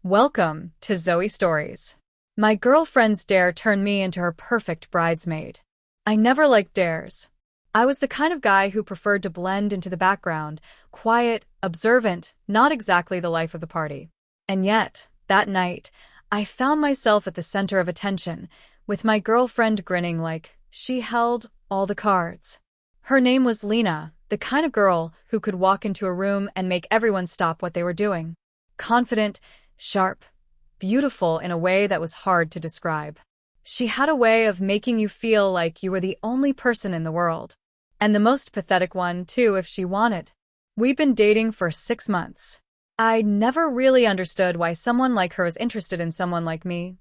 Welcome to Zoe Stories. My girlfriend's dare turned me into her perfect bridesmaid. I never liked dares. I was the kind of guy who preferred to blend into the background, quiet, observant, not exactly the life of the party. And yet, that night, I found myself at the center of attention, with my girlfriend grinning like she held all the cards. Her name was Lena, the kind of girl who could walk into a room and make everyone stop what they were doing. Confident, sharp, beautiful in a way that was hard to describe. She had a way of making you feel like you were the only person in the world. And the most pathetic one, too, if she wanted. We'd been dating for 6 months. I never really understood why someone like her was interested in someone like me.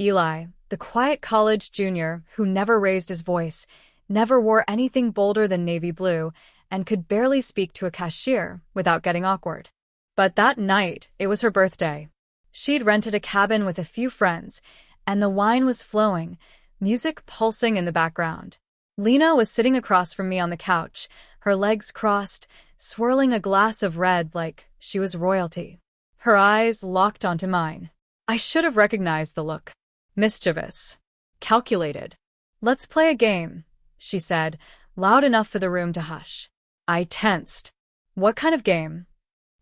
Eli, the quiet college junior who never raised his voice, never wore anything bolder than navy blue, and could barely speak to a cashier without getting awkward. But that night, it was her birthday. She'd rented a cabin with a few friends, and the wine was flowing, music pulsing in the background. Lena was sitting across from me on the couch, her legs crossed, swirling a glass of red like she was royalty. Her eyes locked onto mine. I should have recognized the look. Mischievous. Calculated. "Let's play a game," she said, loud enough for the room to hush. I tensed. "What kind of game?"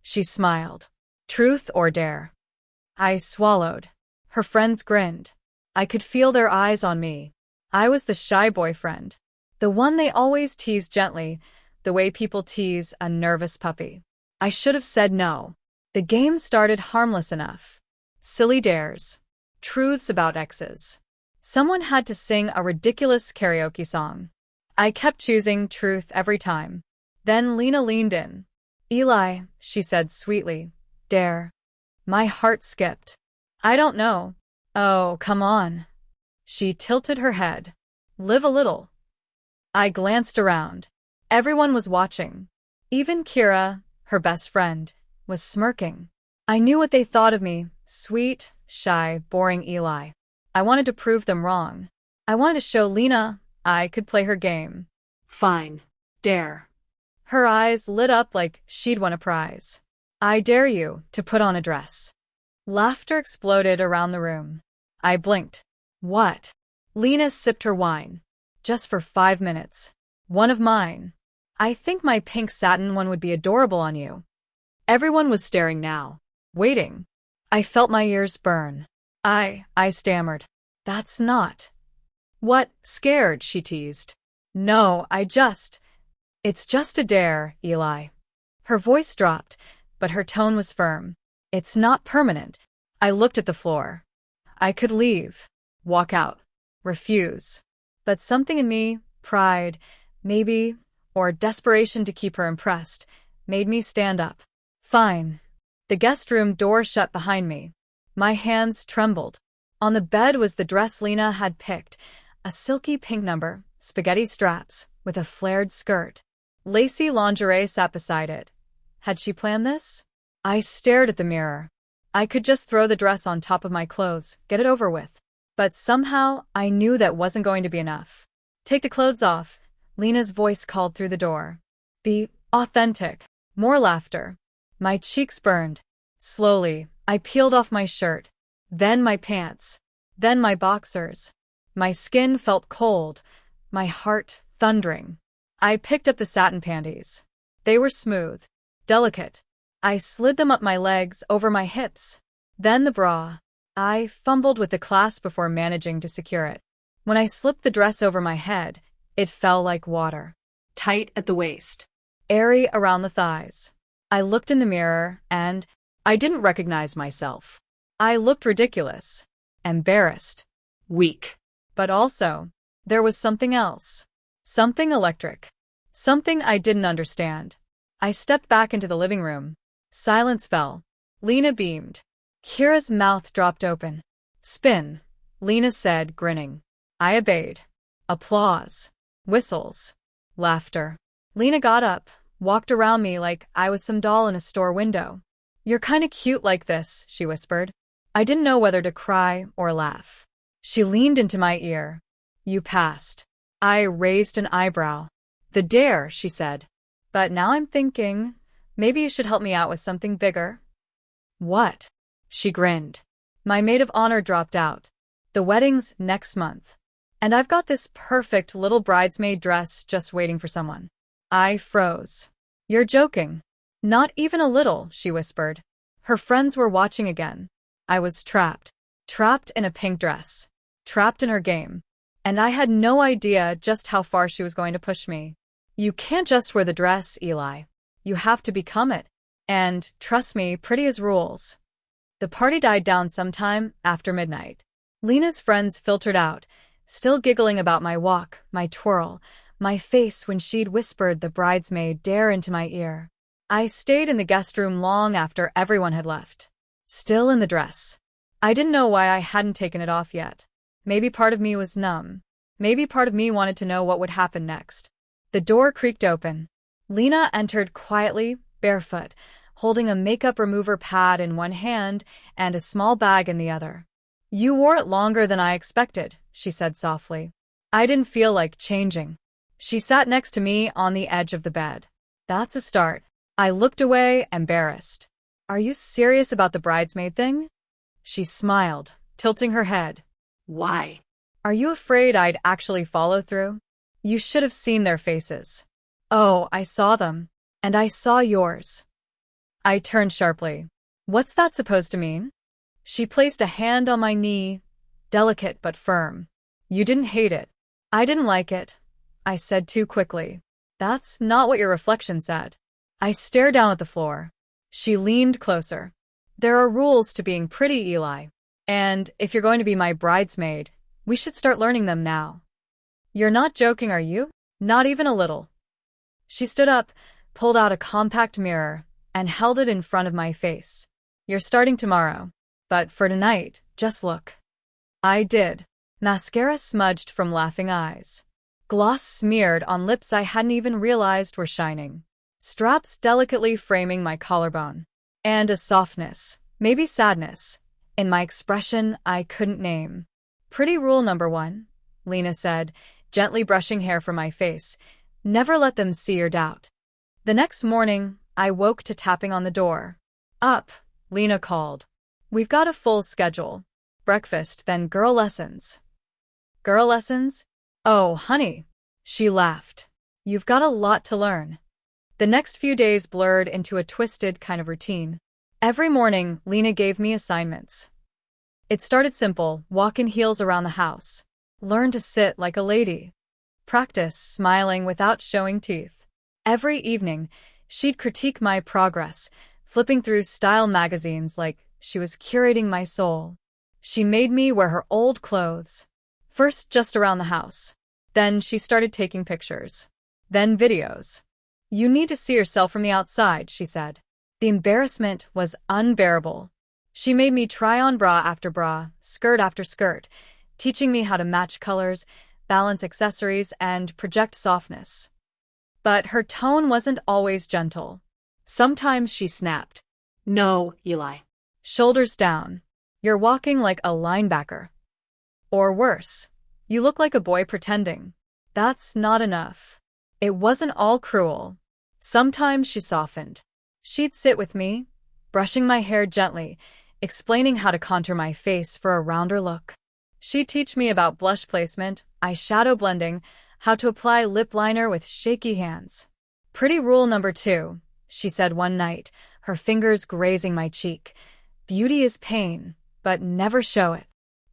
She smiled. "Truth or dare?" I swallowed. Her friends grinned. I could feel their eyes on me. I was the shy boyfriend. The one they always tease gently, the way people tease a nervous puppy. I should have said no. The game started harmless enough. Silly dares. Truths about exes. Someone had to sing a ridiculous karaoke song. I kept choosing truth every time. Then Lena leaned in. "Eli," she said sweetly. "Dare." My heart skipped. "I don't know." "Oh, come on." She tilted her head. "Live a little." I glanced around. Everyone was watching. Even Kira, her best friend, was smirking. I knew what they thought of me, sweet, shy, boring Eli. I wanted to prove them wrong. I wanted to show Lena I could play her game. "Fine. Dare." Her eyes lit up like she'd won a prize. "I dare you to put on a dress." Laughter exploded around the room. I blinked. "What?" Lena sipped her wine. "Just for 5 minutes. One of mine. I think my pink satin one would be adorable on you." Everyone was staring now. Waiting. I felt my ears burn. I stammered. "That's not." "What, scared?" she teased. "No, It's just a dare, Eli." Her voice dropped, but her tone was firm. "It's not permanent." I looked at the floor. I could leave, walk out, refuse. But something in me, pride, maybe, or desperation to keep her impressed, made me stand up. "Fine." The guest room door shut behind me. My hands trembled. On the bed was the dress Lena had picked, a silky pink number, spaghetti straps, with a flared skirt. Lacy lingerie sat beside it. Had she planned this? I stared at the mirror. I could just throw the dress on top of my clothes, get it over with. But somehow, I knew that wasn't going to be enough. "Take the clothes off," Lena's voice called through the door. "Be authentic." More laughter. My cheeks burned. Slowly, I peeled off my shirt. Then my pants. Then my boxers. My skin felt cold. My heart thundering. I picked up the satin panties. They were smooth, delicate. I slid them up my legs, over my hips. Then the bra. I fumbled with the clasp before managing to secure it. When I slipped the dress over my head, it fell like water. Tight at the waist. Airy around the thighs. I looked in the mirror, and I didn't recognize myself. I looked ridiculous. Embarrassed. Weak. But also, there was something else. Something electric. Something I didn't understand. I stepped back into the living room. Silence fell. Lena beamed. Kira's mouth dropped open. "Spin," Lena said, grinning. I obeyed. Applause. Whistles. Laughter. Lena got up, walked around me like I was some doll in a store window. "You're kinda cute like this," she whispered. I didn't know whether to cry or laugh. She leaned into my ear. "You passed." I raised an eyebrow. "The dare," she said. "But now I'm thinking, maybe you should help me out with something bigger." "What?" She grinned. My maid of honor dropped out. The wedding's next month. And I've got this perfect little bridesmaid dress just waiting for someone. I froze. You're joking. Not even a little, she whispered. Her friends were watching again. I was trapped. Trapped in a pink dress. Trapped in her game. And I had no idea just how far she was going to push me. You can't just wear the dress, Eli. You have to become it. And, trust me, pretty as rules. The party died down sometime after midnight. Lena's friends filtered out, still giggling about my walk, my twirl, my face when she'd whispered the bridesmaid dare into my ear. I stayed in the guest room long after everyone had left. Still in the dress. I didn't know why I hadn't taken it off yet. Maybe part of me was numb. Maybe part of me wanted to know what would happen next. The door creaked open. Lena entered quietly, barefoot, holding a makeup remover pad in one hand and a small bag in the other. You wore it longer than I expected, she said softly. I didn't feel like changing. She sat next to me on the edge of the bed. That's a start. I looked away, embarrassed. Are you serious about the bridesmaid thing? She smiled, tilting her head. Why? Are you afraid I'd actually follow through? You should have seen their faces. Oh, I saw them. And I saw yours. I turned sharply. What's that supposed to mean? She placed a hand on my knee, delicate but firm. You didn't hate it. I didn't like it. I said too quickly. That's not what your reflection said. I stared down at the floor. She leaned closer. There are rules to being pretty, Eli. And if you're going to be my bridesmaid, we should start learning them now. You're not joking, are you? Not even a little. She stood up, pulled out a compact mirror, and held it in front of my face. You're starting tomorrow. But for tonight, just look. I did. Mascara smudged from laughing eyes. Gloss smeared on lips I hadn't even realized were shining. Straps delicately framing my collarbone. And a softness, maybe sadness, in my expression I couldn't name. Pretty rule number 1, Lena said, gently brushing hair from my face. Never let them see your doubt. The next morning, I woke to tapping on the door. Up, Lena called. We've got a full schedule. Breakfast, then girl lessons. Girl lessons? Oh, honey. She laughed. You've got a lot to learn. The next few days blurred into a twisted kind of routine. Every morning, Lena gave me assignments. It started simple, walk in heels around the house. Learn to sit like a lady. Practice smiling without showing teeth. Every evening, she'd critique my progress, flipping through style magazines like she was curating my soul. She made me wear her old clothes. First just around the house. Then she started taking pictures. Then videos. You need to see yourself from the outside, she said. The embarrassment was unbearable. She made me try on bra after bra, skirt after skirt, teaching me how to match colors, balance accessories, and project softness. But her tone wasn't always gentle. Sometimes she snapped. No, Eli. Shoulders down. You're walking like a linebacker. Or worse, you look like a boy pretending. That's not enough. It wasn't all cruel. Sometimes she softened. She'd sit with me, brushing my hair gently, explaining how to contour my face for a rounder look. She'd teach me about blush placement, eyeshadow blending, how to apply lip liner with shaky hands. Pretty rule number 2, she said one night, her fingers grazing my cheek. Beauty is pain, but never show it.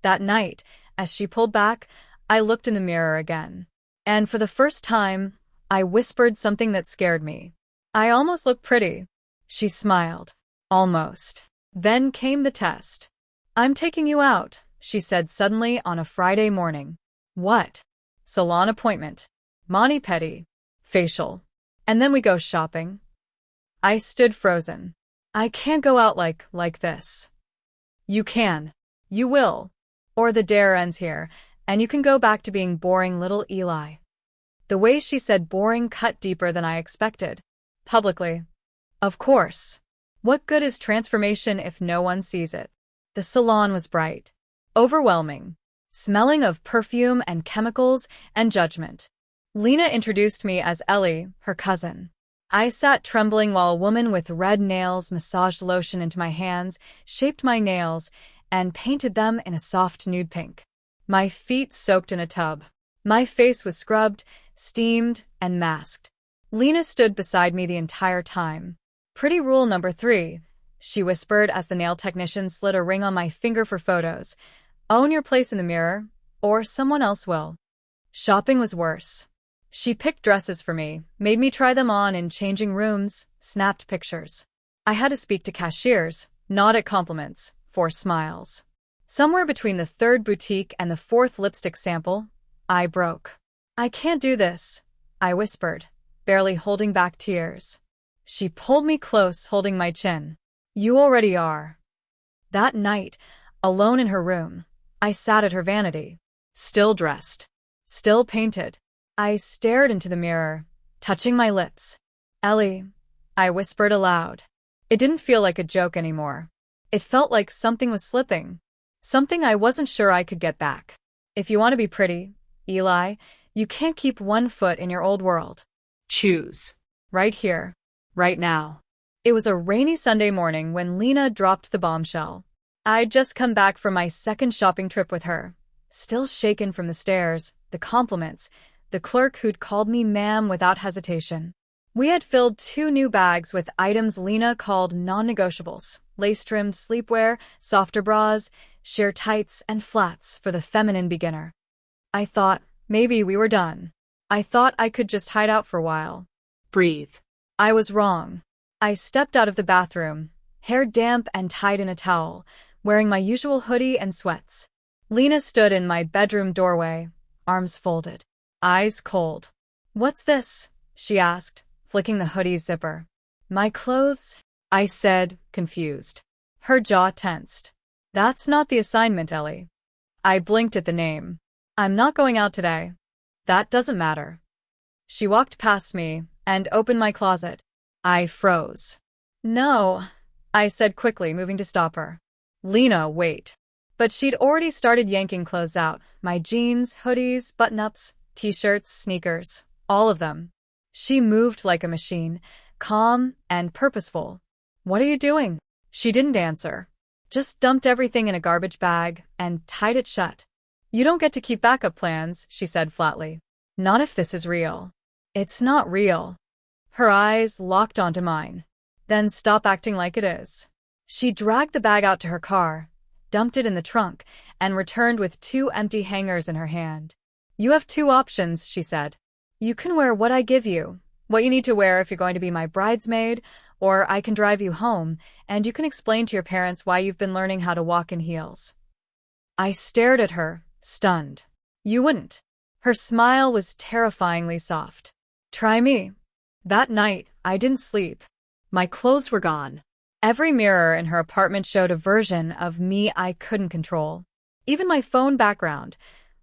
That night, as she pulled back, I looked in the mirror again. And for the first time, I whispered something that scared me. I almost look pretty. She smiled. Almost. Then came the test. I'm taking you out, she said suddenly on a Friday morning. What? Salon appointment. Mani-pedi. Facial. And then we go shopping. I stood frozen. I can't go out like this. You can. You will. Or the dare ends here, and you can go back to being boring little Eli. The way she said boring cut deeper than I expected. Publicly. Of course. What good is transformation if no one sees it? The salon was bright. Overwhelming. Smelling of perfume and chemicals and judgment. Lena introduced me as Ellie, her cousin. I sat trembling while a woman with red nails massaged lotion into my hands, shaped my nails, and painted them in a soft nude pink. My feet soaked in a tub. My face was scrubbed, steamed, and masked. Lena stood beside me the entire time. "Pretty rule number 3, she whispered as the nail technician slid a ring on my finger for photos. "Own your place in the mirror, or someone else will." Shopping was worse. She picked dresses for me, made me try them on in changing rooms, snapped pictures. I had to speak to cashiers, nod at compliments, force smiles. Somewhere between the 3rd boutique and the 4th lipstick sample, I broke. "I can't do this," I whispered, barely holding back tears. She pulled me close, holding my chin. "You already are." That night, alone in her room, I sat at her vanity. Still dressed. Still painted. I stared into the mirror, touching my lips. "Ellie," I whispered aloud. It didn't feel like a joke anymore. It felt like something was slipping. Something I wasn't sure I could get back. "If you want to be pretty, Eli, you can't keep one foot in your old world. Choose. Right here. Right now." It was a rainy Sunday morning when Lena dropped the bombshell. I'd just come back from my 2nd shopping trip with her. Still shaken from the stares, the compliments, the clerk who'd called me ma'am without hesitation. We had filled 2 new bags with items Lena called non-negotiables: lace-trimmed sleepwear, softer bras, sheer tights, and flats for the feminine beginner. I thought maybe we were done. I thought I could just hide out for a while. Breathe. I was wrong. I stepped out of the bathroom, hair damp and tied in a towel, wearing my usual hoodie and sweats. Lena stood in my bedroom doorway, arms folded, eyes cold. "What's this?" she asked, flicking the hoodie's zipper. "My clothes," I said, confused. Her jaw tensed. "That's not the assignment, Ellie." I blinked at the name. "I'm not going out today." "That doesn't matter." She walked past me and opened my closet. I froze. "No," I said quickly, moving to stop her. "Lena, wait." But she'd already started yanking clothes out. My jeans, hoodies, button-ups, t-shirts, sneakers. All of them. She moved like a machine, calm and purposeful. "What are you doing?" She didn't answer. Just dumped everything in a garbage bag and tied it shut. "You don't get to keep backup plans," she said flatly. "Not if this is real." "It's not real." Her eyes locked onto mine. "Then stop acting like it is." She dragged the bag out to her car, dumped it in the trunk, and returned with 2 empty hangers in her hand. "You have 2 options," she said. "You can wear what I give you, what you need to wear if you're going to be my bridesmaid, or I can drive you home, and you can explain to your parents why you've been learning how to walk in heels." I stared at her, stunned. "You wouldn't." Her smile was terrifyingly soft. "Try me." That night, I didn't sleep. My clothes were gone. Every mirror in her apartment showed a version of me I couldn't control. Even my phone background.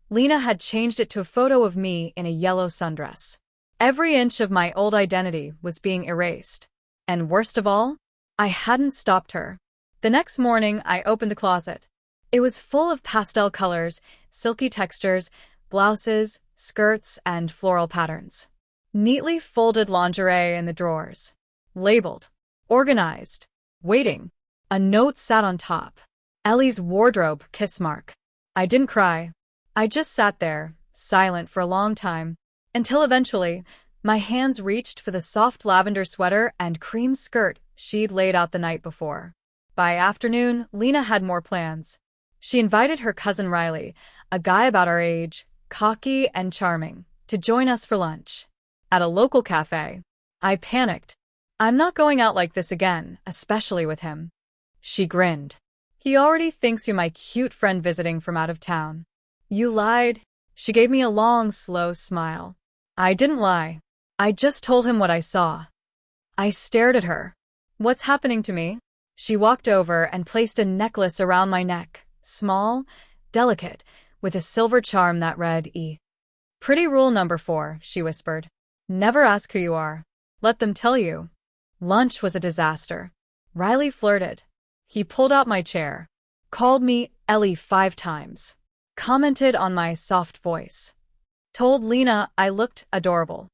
Lena had changed it to a photo of me in a yellow sundress. Every inch of my old identity was being erased. And worst of all, I hadn't stopped her. The next morning, I opened the closet. It was full of pastel colors, silky textures, blouses, skirts, and floral patterns. Neatly folded lingerie in the drawers. Labeled. Organized. Waiting. A note sat on top. "Ellie's wardrobe, kiss mark." I didn't cry. I just sat there, silent for a long time, until eventually, my hands reached for the soft lavender sweater and cream skirt she'd laid out the night before. By afternoon, Lena had more plans. She invited her cousin Riley, a guy about our age, cocky and charming, to join us for lunch. At a local cafe. I panicked. "I'm not going out like this again, especially with him." She grinned. "He already thinks you're my cute friend visiting from out of town." "You lied." She gave me a long, slow smile. I didn't lie. I just told him what I saw. I stared at her. "What's happening to me?" She walked over and placed a necklace around my neck, small, delicate, with a silver charm that read E. "Pretty rule number 4, she whispered. "Never ask who you are. Let them tell you." Lunch was a disaster. Riley flirted. He pulled out my chair, called me Ellie 5 times, commented on my soft voice, told Lena I looked adorable.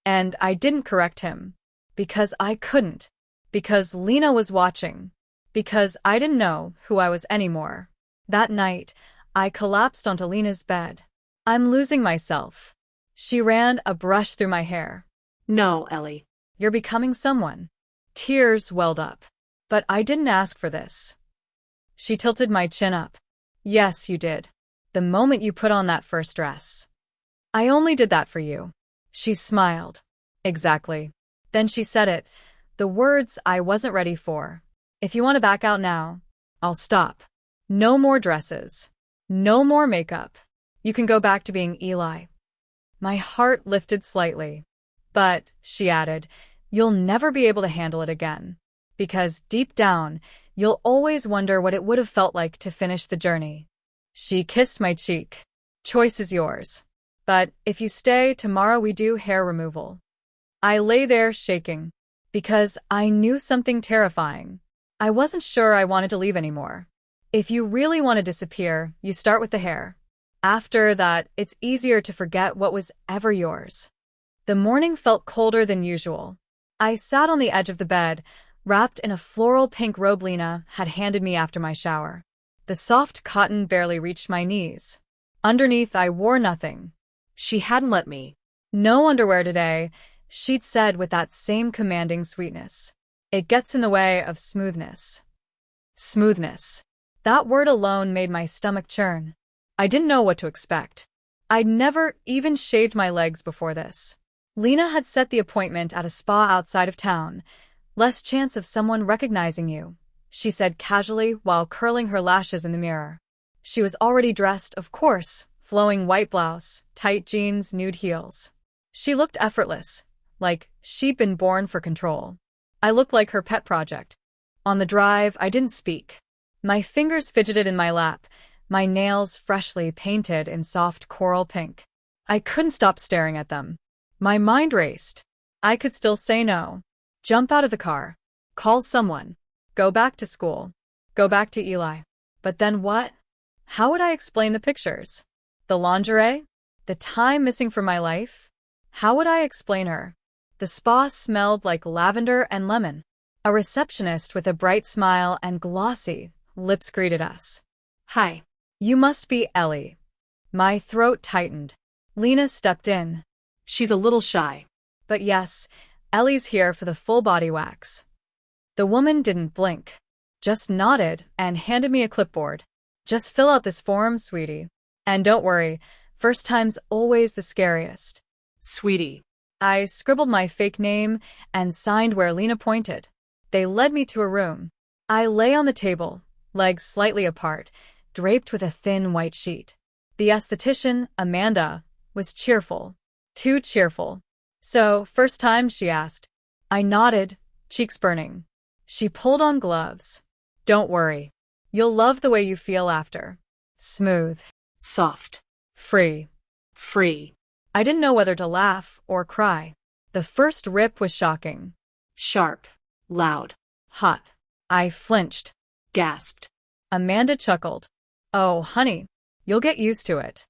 And I didn't correct him. Because I couldn't. Because Lena was watching. Because I didn't know who I was anymore. That night, I collapsed onto Lena's bed. I'm losing myself. She ran a brush through my hair. No, Ellie. You're becoming someone. Tears welled up. But I didn't ask for this. She tilted my chin up. Yes, you did. The moment you put on that first dress. I only did that for you. She smiled. Exactly. Then she said it, the words I wasn't ready for. If you want to back out now, I'll stop. No more dresses. No more makeup. You can go back to being Eli. My heart lifted slightly. But, she added, you'll never be able to handle it again. Because deep down, you'll always wonder what it would have felt like to finish the journey. She kissed my cheek. Choice is yours. But if you stay, tomorrow we do hair removal. I lay there shaking. Because I knew something terrifying. I wasn't sure I wanted to leave anymore. If you really want to disappear, you start with the hair. After that, it's easier to forget what was ever yours. The morning felt colder than usual. I sat on the edge of the bed, wrapped in a floral pink robe Lena had handed me after my shower. The soft cotton barely reached my knees. Underneath, I wore nothing. She hadn't let me. No underwear today, she'd said with that same commanding sweetness. It gets in the way of smoothness. Smoothness. That word alone made my stomach churn. I didn't know what to expect. I'd never even shaved my legs before this. Lena had set the appointment at a spa outside of town. Less chance of someone recognizing you, she said casually while curling her lashes in the mirror. She was already dressed, of course, flowing white blouse, tight jeans, nude heels. She looked effortless, like she'd been born for control. I looked like her pet project. On the drive, I didn't speak. My fingers fidgeted in my lap, my nails freshly painted in soft coral pink. I couldn't stop staring at them. My mind raced. I could still say no. Jump out of the car. Call someone. Go back to school. Go back to Eli. But then what? How would I explain the pictures? The lingerie? The time missing from my life? How would I explain her? The spa smelled like lavender and lemon. A receptionist with a bright smile and glossy lips greeted us. Hi. You must be Ellie. My throat tightened. Lena stepped in. She's a little shy. But yes, Ellie's here for the full body wax. The woman didn't blink. Just nodded and handed me a clipboard. Just fill out this form, sweetie. And don't worry, first time's always the scariest. Sweetie. I scribbled my fake name and signed where Lena pointed. They led me to a room. I lay on the table, legs slightly apart, draped with a thin white sheet. The esthetician, Amanda, was cheerful. Too cheerful. So, first time, she asked. I nodded, cheeks burning. She pulled on gloves. Don't worry. You'll love the way you feel after. Smooth. Soft. Free. Free. I didn't know whether to laugh or cry. The first rip was shocking. Sharp. Loud. Hot. I flinched. Gasped. Amanda chuckled. Oh, honey, you'll get used to it.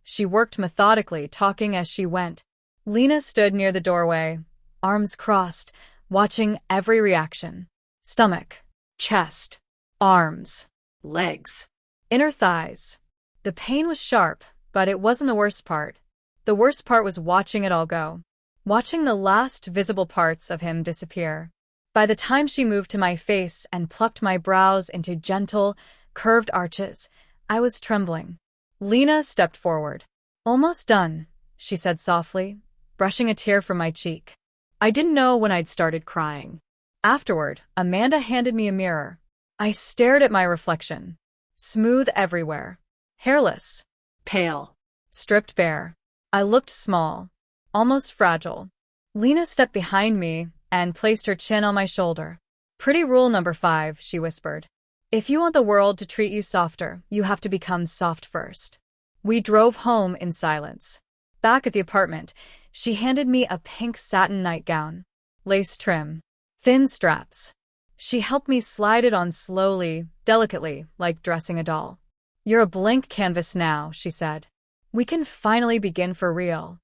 She worked methodically, talking as she went. Lena stood near the doorway, arms crossed, watching every reaction. Stomach. Chest. Arms. Legs. Inner thighs. The pain was sharp, but it wasn't the worst part. The worst part was watching it all go. Watching the last visible parts of him disappear. By the time she moved to my face and plucked my brows into gentle, curved arches, I was trembling. Lena stepped forward. Almost done, she said softly, brushing a tear from my cheek. I didn't know when I'd started crying. Afterward, Amanda handed me a mirror. I stared at my reflection. Smooth everywhere. Hairless. Pale. Stripped bare. I looked small. Almost fragile. Lena stepped behind me and placed her chin on my shoulder. Pretty rule number 5, she whispered. If you want the world to treat you softer, you have to become soft first. We drove home in silence. Back at the apartment, she handed me a pink satin nightgown. Lace trim. Thin straps. She helped me slide it on slowly, delicately, like dressing a doll. You're a blank canvas now, she said. We can finally begin for real.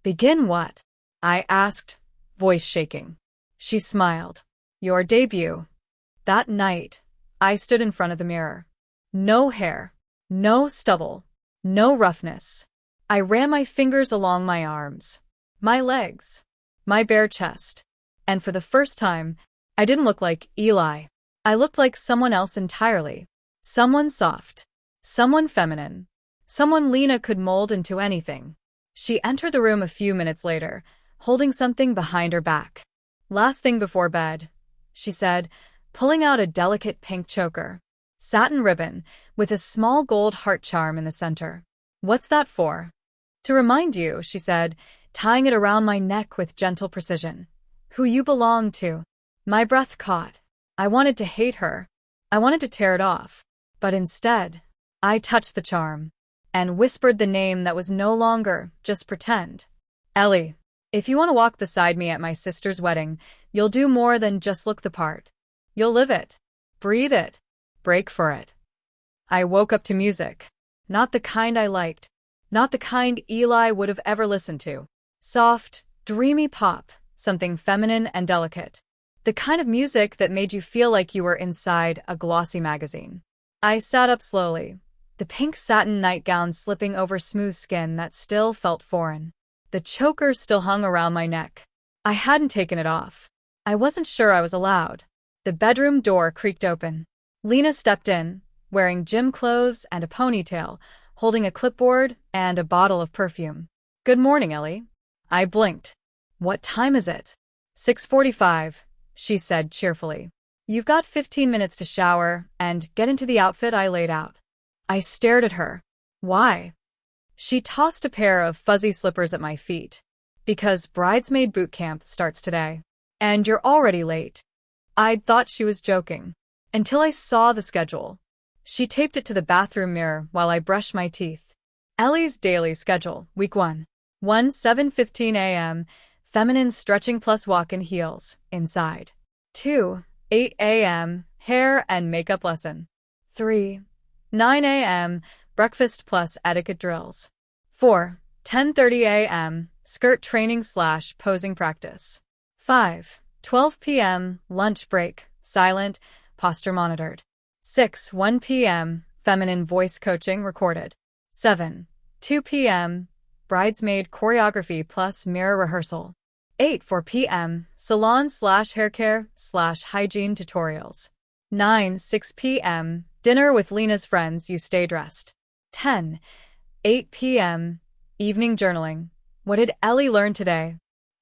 Begin what? I asked, voice shaking. She smiled. Your debut. That night, I stood in front of the mirror. No hair, no stubble, no roughness. I ran my fingers along my arms, my legs, my bare chest. And for the first time, I didn't look like Eli. I looked like someone else entirely. Someone soft. Someone feminine. Someone Lena could mold into anything. She entered the room a few minutes later, holding something behind her back. Last thing before bed, she said, pulling out a delicate pink choker. Satin ribbon, with a small gold heart charm in the center. What's that for? To remind you, she said, tying it around my neck with gentle precision. Who you belong to. My breath caught. I wanted to hate her. I wanted to tear it off. But instead, I touched the charm and whispered the name that was no longer just pretend. Ellie, if you want to walk beside me at my sister's wedding, you'll do more than just look the part. You'll live it, breathe it, break for it. I woke up to music. Not the kind I liked. Not the kind Eli would have ever listened to. Soft, dreamy pop, something feminine and delicate. The kind of music that made you feel like you were inside a glossy magazine. I sat up slowly, the pink satin nightgown slipping over smooth skin that still felt foreign. The choker still hung around my neck. I hadn't taken it off. I wasn't sure I was allowed. The bedroom door creaked open. Lena stepped in, wearing gym clothes and a ponytail, holding a clipboard and a bottle of perfume. Good morning, Ellie. I blinked. What time is it? 6:45, she said cheerfully. You've got 15 minutes to shower and get into the outfit I laid out. I stared at her. Why? She tossed a pair of fuzzy slippers at my feet. Because bridesmaid boot camp starts today. And you're already late. I'd thought she was joking. Until I saw the schedule. She taped it to the bathroom mirror while I brushed my teeth. Ellie's daily schedule, week 1. 7:15 a.m., feminine stretching plus walk-in heels, inside. 2, 8 a.m., hair and makeup lesson. 3, 9 a.m., breakfast plus etiquette drills. 4, 10:30 a.m., skirt training / posing practice. 5, 12 p.m., lunch break, silent, posture monitored. 6, 1 p.m., feminine voice coaching recorded. 7, 2 p.m., bridesmaid choreography plus mirror rehearsal. 8, 4 p.m., salon / hair care / hygiene tutorials. 9, 6 p.m., dinner with Lena's friends, you stay dressed. 10, 8 p.m., evening journaling. What did Ellie learn today?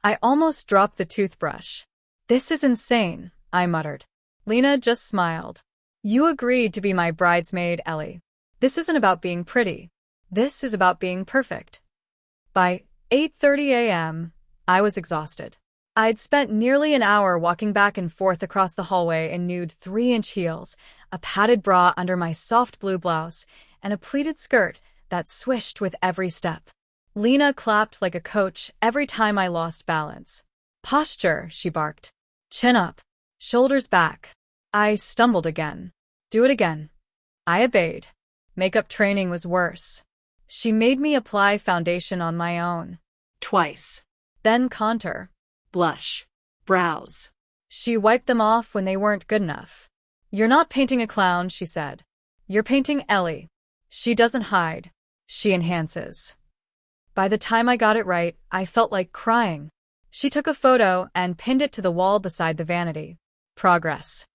I almost dropped the toothbrush. This is insane, I muttered. Lena just smiled. You agreed to be my bridesmaid, Ellie. This isn't about being pretty. This is about being perfect. By 8:30 a.m., I was exhausted. I'd spent nearly an hour walking back and forth across the hallway in nude 3-inch heels, a padded bra under my soft blue blouse, and a pleated skirt that swished with every step. Lena clapped like a coach every time I lost balance. Posture, she barked. Chin up. Shoulders back. I stumbled again. Do it again. I obeyed. Makeup training was worse. She made me apply foundation on my own. Twice. Then contour. Blush. Brows. She wiped them off when they weren't good enough. You're not painting a clown, she said. You're painting Ellie. She doesn't hide. She enhances. By the time I got it right, I felt like crying. She took a photo and pinned it to the wall beside the vanity. Progress.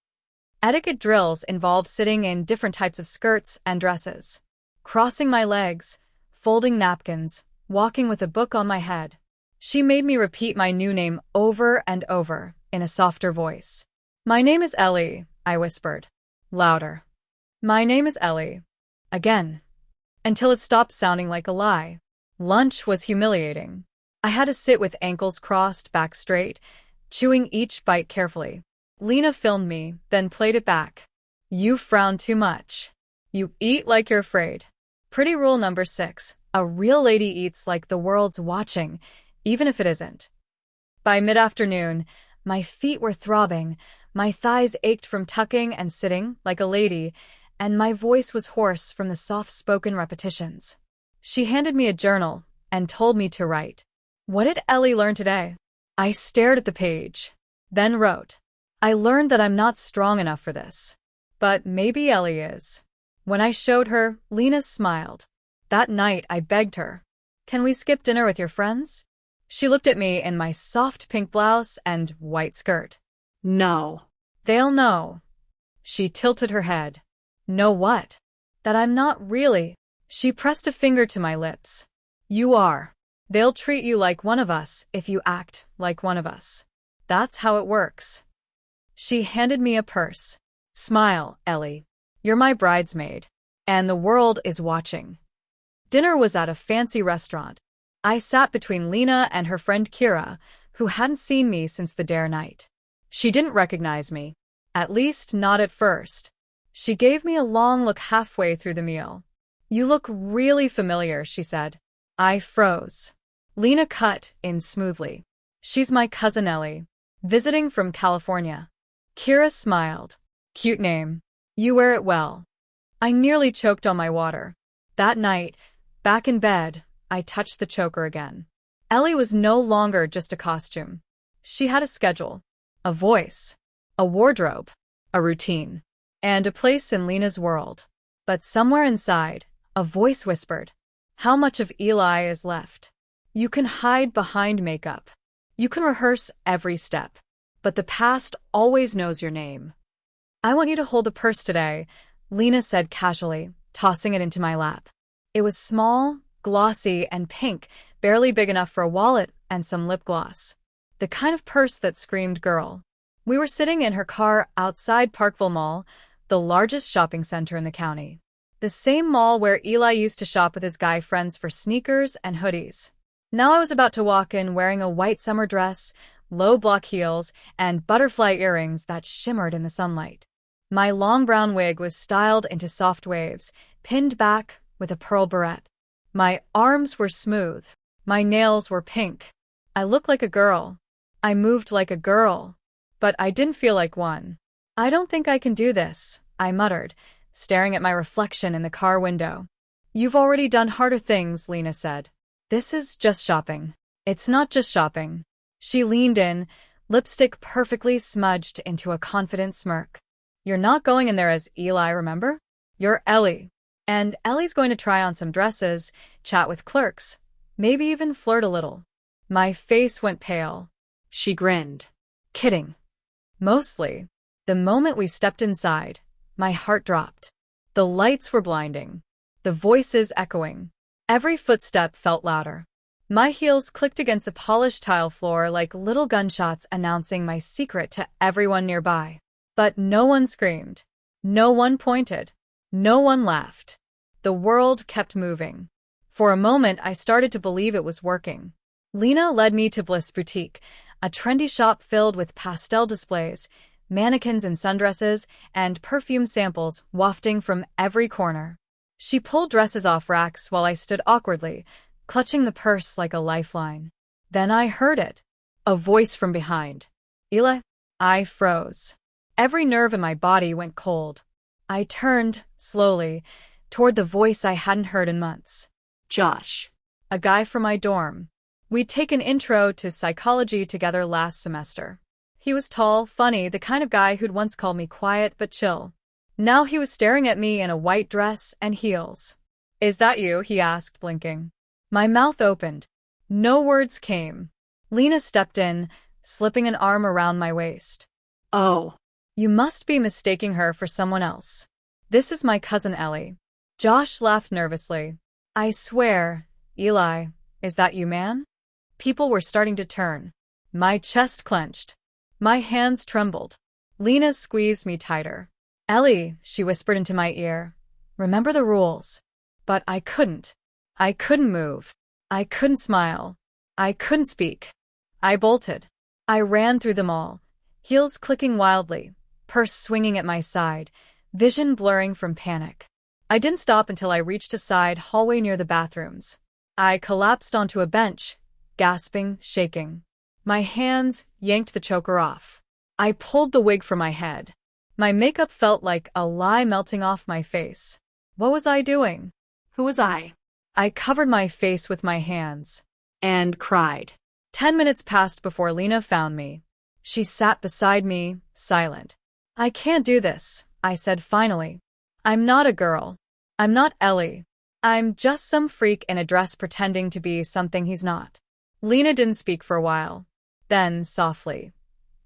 Etiquette drills involved sitting in different types of skirts and dresses, crossing my legs, folding napkins, walking with a book on my head. She made me repeat my new name over and over in a softer voice. My name is Ellie, I whispered. Louder. My name is Ellie. Again. Until it stopped sounding like a lie. Lunch was humiliating. I had to sit with ankles crossed, back straight, chewing each bite carefully. Lena filmed me, then played it back. You frown too much. You eat like you're afraid. Pretty rule number 6. A real lady eats like the world's watching, even if it isn't. By mid-afternoon, my feet were throbbing, my thighs ached from tucking and sitting like a lady, and my voice was hoarse from the soft-spoken repetitions. She handed me a journal and told me to write. What did Ellie learn today? I stared at the page. Then wrote, I learned that I'm not strong enough for this. But maybe Ellie is. When I showed her, Lena smiled. That night, I begged her, can we skip dinner with your friends? She looked at me in my soft pink blouse and white skirt. No. They'll know. She tilted her head. Know what? That I'm not really. She pressed a finger to my lips. You are. They'll treat you like one of us if you act like one of us. That's how it works. She handed me a purse. Smile, Ellie. You're my bridesmaid. And the world is watching. Dinner was at a fancy restaurant. I sat between Lena and her friend Kira, who hadn't seen me since the dare night. She didn't recognize me. At least not at first. She gave me a long look halfway through the meal. You look really familiar, she said. I froze. Lena cut in smoothly. She's my cousin Ellie, visiting from California. Kira smiled. Cute name. You wear it well. I nearly choked on my water. That night, back in bed, I touched the choker again. Ellie was no longer just a costume. She had a schedule, a voice, a wardrobe, a routine, and a place in Lena's world. But somewhere inside, a voice whispered, how much of Eli is left? You can hide behind makeup. You can rehearse every step. But the past always knows your name. I want you to hold the purse today, Lena said casually, tossing it into my lap. It was small, glossy, and pink, barely big enough for a wallet and some lip gloss. The kind of purse that screamed girl. We were sitting in her car outside Parkville Mall, the largest shopping center in the county. The same mall where Eli used to shop with his guy friends for sneakers and hoodies. Now I was about to walk in wearing a white summer dress, low block heels, and butterfly earrings that shimmered in the sunlight. My long brown wig was styled into soft waves, pinned back with a pearl barrette. My arms were smooth. My nails were pink. I looked like a girl. I moved like a girl. But I didn't feel like one. I don't think I can do this, I muttered, staring at my reflection in the car window. You've already done harder things, Lena said. This is just shopping. It's not just shopping. She leaned in, lipstick perfectly smudged into a confident smirk. You're not going in there as Eli, remember? You're Ellie. And Ellie's going to try on some dresses, chat with clerks, maybe even flirt a little. My face went pale. She grinned. Kidding. Mostly. The moment we stepped inside, my heart dropped. The lights were blinding. The voices echoing. Every footstep felt louder. My heels clicked against the polished tile floor like little gunshots announcing my secret to everyone nearby. But no one screamed. No one pointed. No one laughed. The world kept moving. For a moment, I started to believe it was working. Lena led me to Bliss Boutique, a trendy shop filled with pastel displays, mannequins in sundresses, and perfume samples wafting from every corner. She pulled dresses off racks while I stood awkwardly, clutching the purse like a lifeline. Then I heard it. A voice from behind. Eli? I froze. Every nerve in my body went cold. I turned, slowly, toward the voice I hadn't heard in months. Josh. A guy from my dorm. We'd taken intro to psychology together last semester. He was tall, funny, the kind of guy who'd once called me quiet but chill. Now he was staring at me in a white dress and heels. Is that you? He asked, blinking. My mouth opened. No words came. Lena stepped in, slipping an arm around my waist. Oh. You must be mistaking her for someone else. This is my cousin Ellie. Josh laughed nervously. I swear, Eli, is that you, man? People were starting to turn. My chest clenched. My hands trembled. Lena squeezed me tighter. Ellie, she whispered into my ear, remember the rules. But I couldn't. I couldn't move. I couldn't smile. I couldn't speak. I bolted. I ran through the mall, heels clicking wildly, purse swinging at my side, vision blurring from panic. I didn't stop until I reached a side hallway near the bathrooms. I collapsed onto a bench, gasping, shaking. My hands yanked the choker off. I pulled the wig from my head. My makeup felt like a lye melting off my face. What was I doing? Who was I? I covered my face with my hands. And cried. 10 minutes passed before Lena found me. She sat beside me, silent. I can't do this, I said finally. I'm not a girl. I'm not Ellie. I'm just some freak in a dress pretending to be something he's not. Lena didn't speak for a while. Then, softly,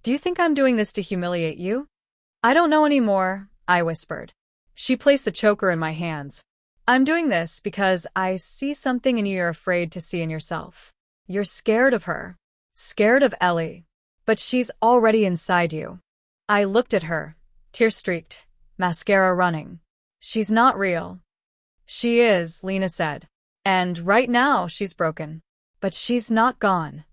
do you think I'm doing this to humiliate you? I don't know anymore, I whispered. She placed the choker in my hands. I'm doing this because I see something in you you're afraid to see in yourself. You're scared of her. Scared of Ellie. But she's already inside you. I looked at her, tear-streaked, mascara running. She's not real. She is, Lena said. And right now she's broken. But she's not gone.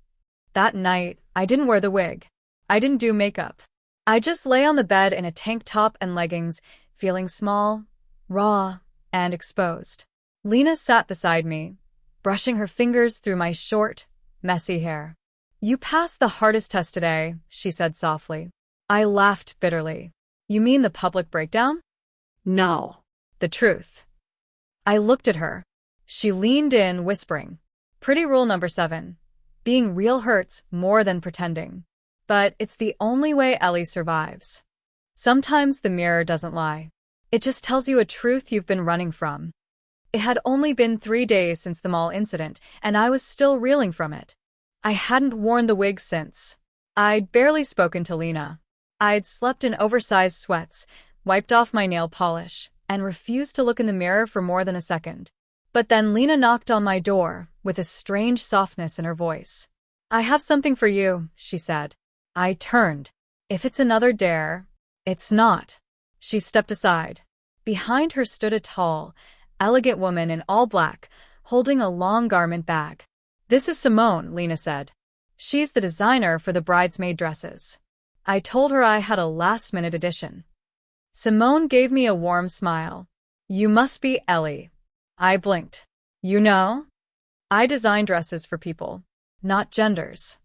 That night, I didn't wear the wig. I didn't do makeup. I just lay on the bed in a tank top and leggings, feeling small, raw, and exposed. Lena sat beside me, brushing her fingers through my short, messy hair. You passed the hardest test today, she said softly. I laughed bitterly. You mean the public breakdown? No. The truth. I looked at her. She leaned in, whispering. Pretty rule number 7. Being real hurts more than pretending. But it's the only way Ellie survives. Sometimes the mirror doesn't lie. It just tells you a truth you've been running from. It had only been 3 days since the mall incident, and I was still reeling from it. I hadn't worn the wig since. I'd barely spoken to Lena. I'd slept in oversized sweats, wiped off my nail polish, and refused to look in the mirror for more than a second. But then Lena knocked on my door, with a strange softness in her voice. I have something for you, she said. I turned. If it's another dare, it's not. She stepped aside. Behind her stood a tall, elegant woman in all black, holding a long garment bag. This is Simone, Lena said. She's the designer for the bridesmaid dresses. I told her I had a last-minute addition. Simone gave me a warm smile. You must be Ellie. I blinked. You know? I design dresses for people, not genders.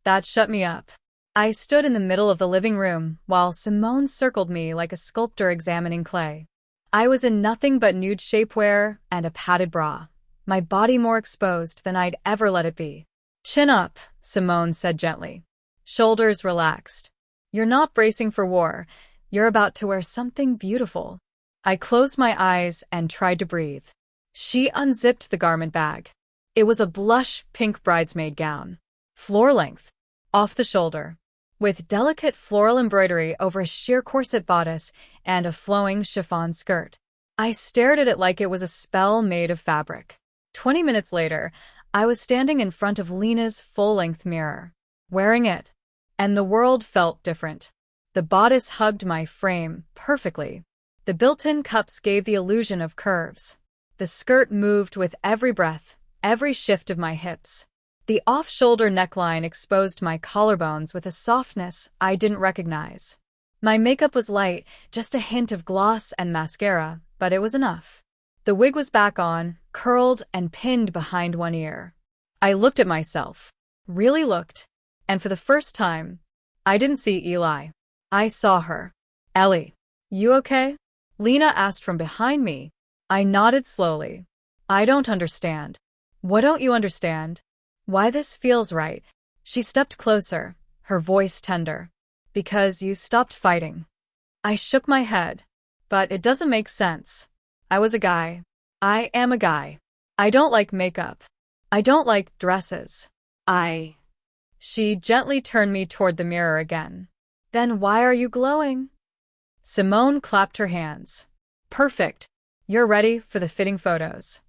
That shut me up. I stood in the middle of the living room while Simone circled me like a sculptor examining clay. I was in nothing but nude shapewear and a padded bra, my body more exposed than I'd ever let it be. Chin up, Simone said gently. Shoulders relaxed. You're not bracing for war. You're about to wear something beautiful. I closed my eyes and tried to breathe. She unzipped the garment bag. It was a blush pink bridesmaid gown. Floor length. Off the shoulder. With delicate floral embroidery over a sheer corset bodice and a flowing chiffon skirt. I stared at it like it was a spell made of fabric. 20 minutes later, I was standing in front of Lena's full-length mirror, wearing it. And the world felt different. The bodice hugged my frame perfectly. The built-in cups gave the illusion of curves. The skirt moved with every breath, every shift of my hips. The off-shoulder neckline exposed my collarbones with a softness I didn't recognize. My makeup was light, just a hint of gloss and mascara, but it was enough. The wig was back on, curled and pinned behind one ear. I looked at myself. Really looked. And for the first time, I didn't see Eli. I saw her. Ellie. You okay? Lena asked from behind me. I nodded slowly. I don't understand. What don't you understand? Why this feels right. She stepped closer, her voice tender. Because you stopped fighting. I shook my head. But it doesn't make sense. I was a guy. I am a guy. I don't like makeup. I don't like dresses. She gently turned me toward the mirror again. Then why are you glowing? Simone clapped her hands. Perfect. You're ready for the fitting photos.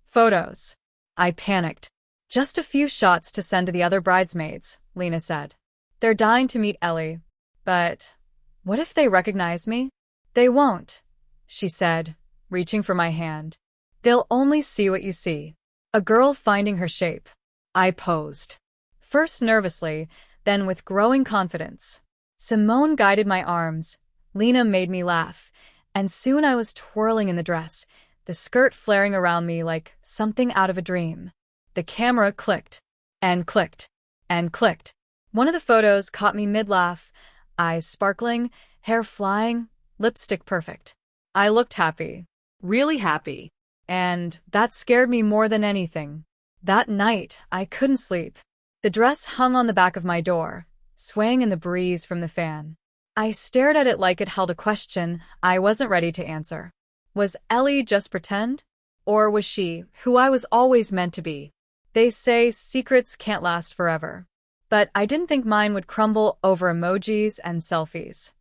Photos. I panicked. Just a few shots to send to the other bridesmaids, Lena said. They're dying to meet Ellie. But what if they recognize me? They won't, she said, reaching for my hand. They'll only see what you see. A girl finding her shape. I posed. First nervously, then with growing confidence. Simone guided my arms. Lena made me laugh. And soon I was twirling in the dress, the skirt flaring around me like something out of a dream. The camera clicked, and clicked, and clicked. One of the photos caught me mid-laugh, eyes sparkling, hair flying, lipstick perfect. I looked happy. Really happy. And that scared me more than anything. That night, I couldn't sleep. The dress hung on the back of my door, swaying in the breeze from the fan. I stared at it like it held a question I wasn't ready to answer. Was Ellie just pretend? Or was she, who I was always meant to be? They say secrets can't last forever. But I didn't think mine would crumble over emojis and selfies.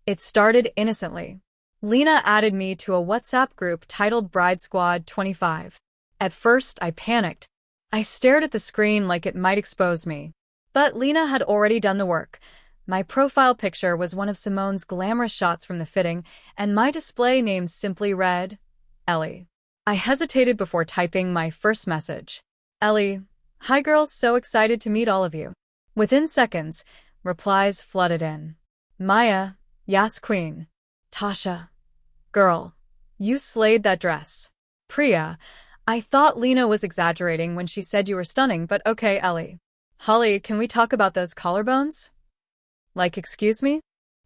It started innocently. Lena added me to a WhatsApp group titled Bride Squad 25. At first, I panicked. I stared at the screen like it might expose me. But Lena had already done the work. My profile picture was one of Simone's glamorous shots from the fitting, and my display name simply read, Ellie. I hesitated before typing my first message. Ellie, hi girls, so excited to meet all of you. Within seconds, replies flooded in. Maya, yes queen. Tasha, girl, you slayed that dress. Priya, I thought Lena was exaggerating when she said you were stunning, but okay, Ellie. Holly, can we talk about those collarbones? Like, excuse me?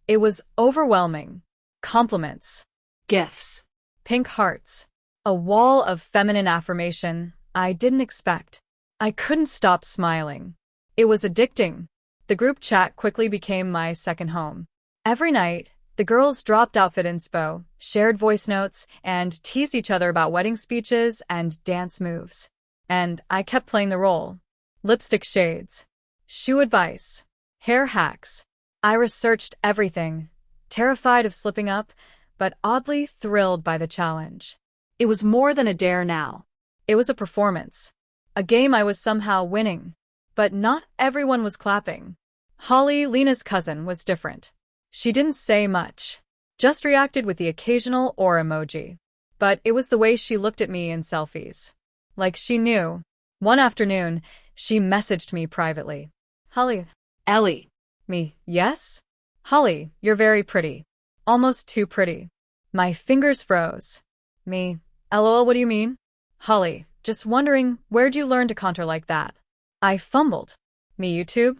It was overwhelming. Compliments. Gifts. Pink hearts. A wall of feminine affirmation I didn't expect. I couldn't stop smiling. It was addicting. The group chat quickly became my second home. Every night, the girls dropped outfit inspo, shared voice notes, and teased each other about wedding speeches and dance moves. And I kept playing the role. Lipstick shades. Shoe advice. Hair hacks. I researched everything, terrified of slipping up, but oddly thrilled by the challenge. It was more than a dare now. It was a performance. A game I was somehow winning. But not everyone was clapping. Holly, Lena's cousin, was different. She didn't say much, just reacted with the occasional or emoji. But it was the way she looked at me in selfies. Like she knew. One afternoon, she messaged me privately. Holly. Ellie. Me, yes? Holly, you're very pretty. Almost too pretty. My fingers froze. Me, LOL, what do you mean? Holly, just wondering, where'd you learn to contour like that? I fumbled. Me, YouTube?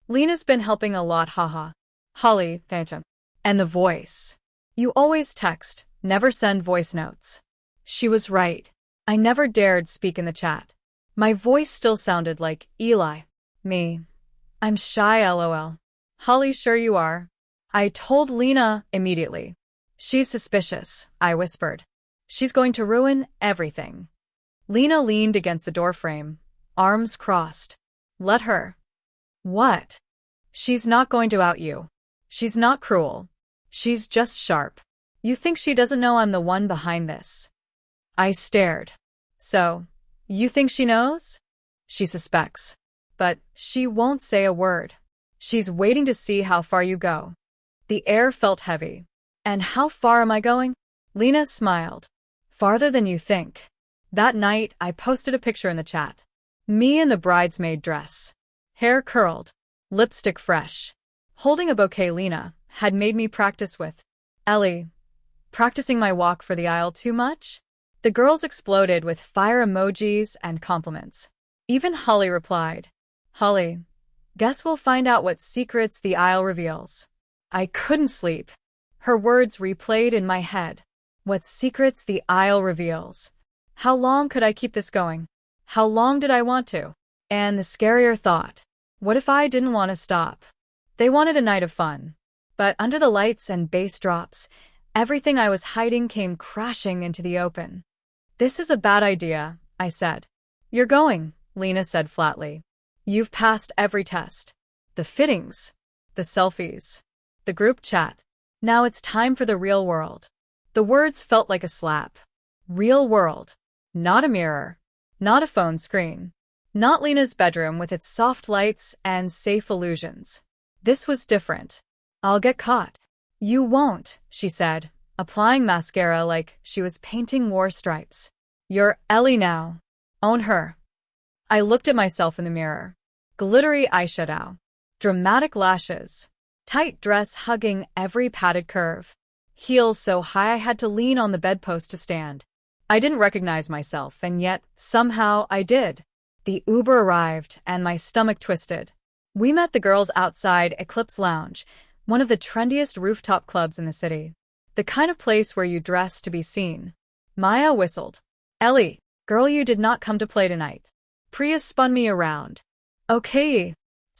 Lena's been helping a lot, haha. Holly, thank you. And the voice. You always text, never send voice notes. She was right. I never dared speak in the chat. My voice still sounded like Eli. Me. I'm shy, LOL. Holly, sure you are. I told Lena immediately. She's suspicious, I whispered. She's going to ruin everything. Lena leaned against the doorframe, arms crossed. Let her. What? She's not going to out you. She's not cruel. She's just sharp. You think she doesn't know I'm the one behind this? I stared. So, you think she knows? She suspects. But she won't say a word. She's waiting to see how far you go. The air felt heavy. And how far am I going? Lena smiled. Farther than you think. That night, I posted a picture in the chat. Me in the bridesmaid dress. Hair curled. Lipstick fresh. Holding a bouquet Lena had made me practice with. Ellie. Practicing my walk for the aisle too much? The girls exploded with fire emojis and compliments. Even Holly replied. Holly. Guess we'll find out what secrets the aisle reveals. I couldn't sleep. Her words replayed in my head. What secrets the aisle reveals. How long could I keep this going? How long did I want to? And the scarier thought. What if I didn't want to stop? They wanted a night of fun. But under the lights and bass drops, everything I was hiding came crashing into the open. This is a bad idea, I said. You're going, Lena said flatly. You've passed every test. The fittings. The selfies. The group chat. Now it's time for the real world. The words felt like a slap. Real world. Not a mirror. Not a phone screen. Not Lena's bedroom with its soft lights and safe illusions. This was different. I'll get caught. You won't, she said, applying mascara like she was painting war stripes. You're Ellie now. Own her. I looked at myself in the mirror. Glittery eyeshadow. Dramatic lashes. Tight dress hugging every padded curve. Heels so high I had to lean on the bedpost to stand. I didn't recognize myself, and yet, somehow, I did. The Uber arrived, and my stomach twisted. We met the girls outside Eclipse Lounge, one of the trendiest rooftop clubs in the city. The kind of place where you dress to be seen. Maya whistled. Ellie, girl, you did not come to play tonight. Priya spun me around. Okay.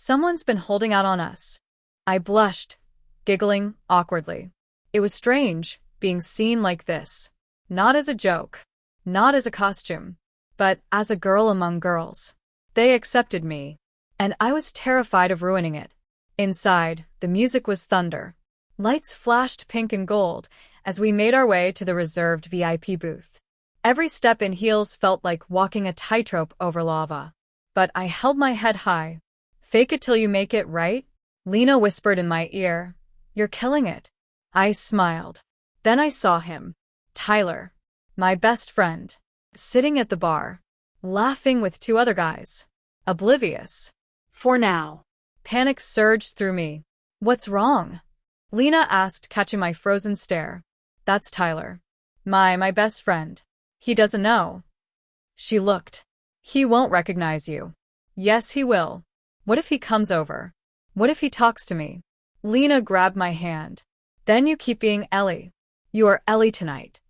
Someone's been holding out on us. I blushed, giggling awkwardly. It was strange, being seen like this. Not as a joke, not as a costume, but as a girl among girls. They accepted me, and I was terrified of ruining it. Inside, the music was thunder. Lights flashed pink and gold as we made our way to the reserved VIP booth. Every step in heels felt like walking a tightrope over lava. But I held my head high. Fake it till you make it, right? Lena whispered in my ear. You're killing it. I smiled. Then I saw him. Tyler, my best friend, sitting at the bar, laughing with two other guys. Oblivious. For now. Panic surged through me. What's wrong? Lena asked, catching my frozen stare. That's Tyler. My best friend. He doesn't know. She looked. He won't recognize you. Yes, he will. What if he comes over? What if he talks to me? Lena grabbed my hand. Then you keep being Ellie. You are Ellie tonight.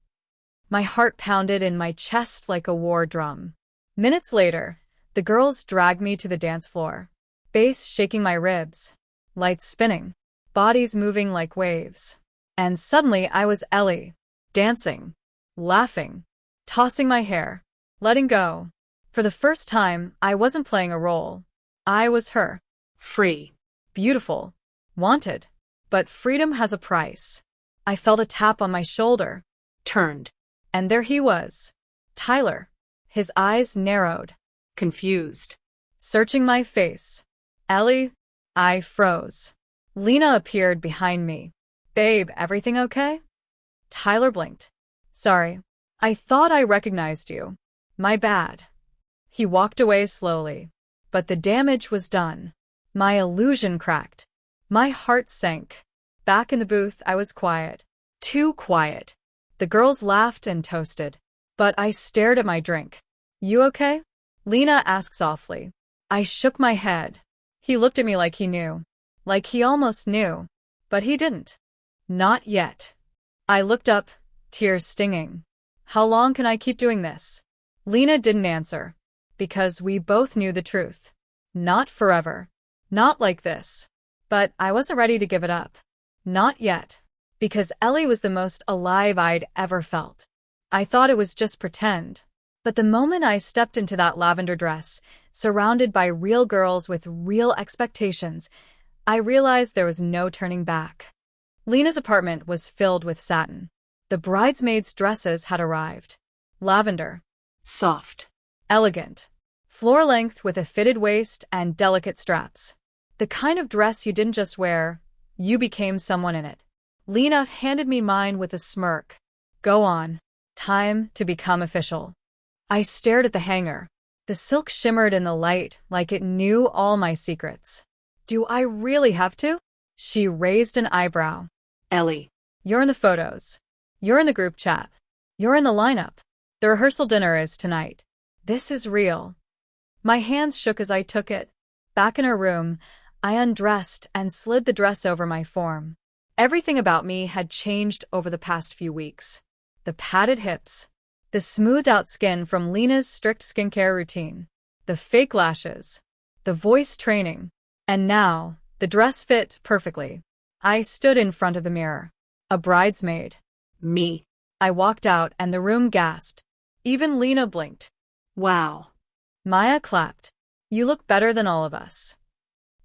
My heart pounded in my chest like a war drum. Minutes later, the girls dragged me to the dance floor. Bass shaking my ribs. Lights spinning. Bodies moving like waves. And suddenly I was Ellie. Dancing. Laughing. Tossing my hair. Letting go. For the first time, I wasn't playing a role. I was her. Free. Beautiful. Wanted. But freedom has a price. I felt a tap on my shoulder. Turned. And there he was. Tyler. His eyes narrowed. Confused. Searching my face. Ellie? I froze. Lena appeared behind me. Babe, everything okay? Tyler blinked. Sorry. I thought I recognized you. My bad. He walked away slowly. But the damage was done. My illusion cracked. My heart sank. Back in the booth, I was quiet. Too quiet. The girls laughed and toasted. But I stared at my drink. You okay? Lena asked softly. I shook my head. He looked at me like he knew. Like he almost knew. But he didn't. Not yet. I looked up, tears stinging. How long can I keep doing this? Lena didn't answer. Because we both knew the truth. Not forever. Not like this. But I wasn't ready to give it up. Not yet. Because Ellie was the most alive I'd ever felt. I thought it was just pretend. But the moment I stepped into that lavender dress, surrounded by real girls with real expectations, I realized there was no turning back. Lena's apartment was filled with satin. The bridesmaids' dresses had arrived. Lavender. Soft. Elegant. Floor length with a fitted waist and delicate straps. The kind of dress you didn't just wear, you became someone in it. Lena handed me mine with a smirk. Go on. Time to become official. I stared at the hanger. The silk shimmered in the light like it knew all my secrets. Do I really have to? She raised an eyebrow. Ellie. You're in the photos. You're in the group chat. You're in the lineup. The rehearsal dinner is tonight. This is real. My hands shook as I took it. Back in her room, I undressed and slid the dress over my form. Everything about me had changed over the past few weeks. The padded hips. The smoothed-out skin from Lena's strict skincare routine. The fake lashes. The voice training. And now, the dress fit perfectly. I stood in front of the mirror. A bridesmaid. Me. I walked out and the room gasped. Even Lena blinked. Wow. Maya clapped. You look better than all of us.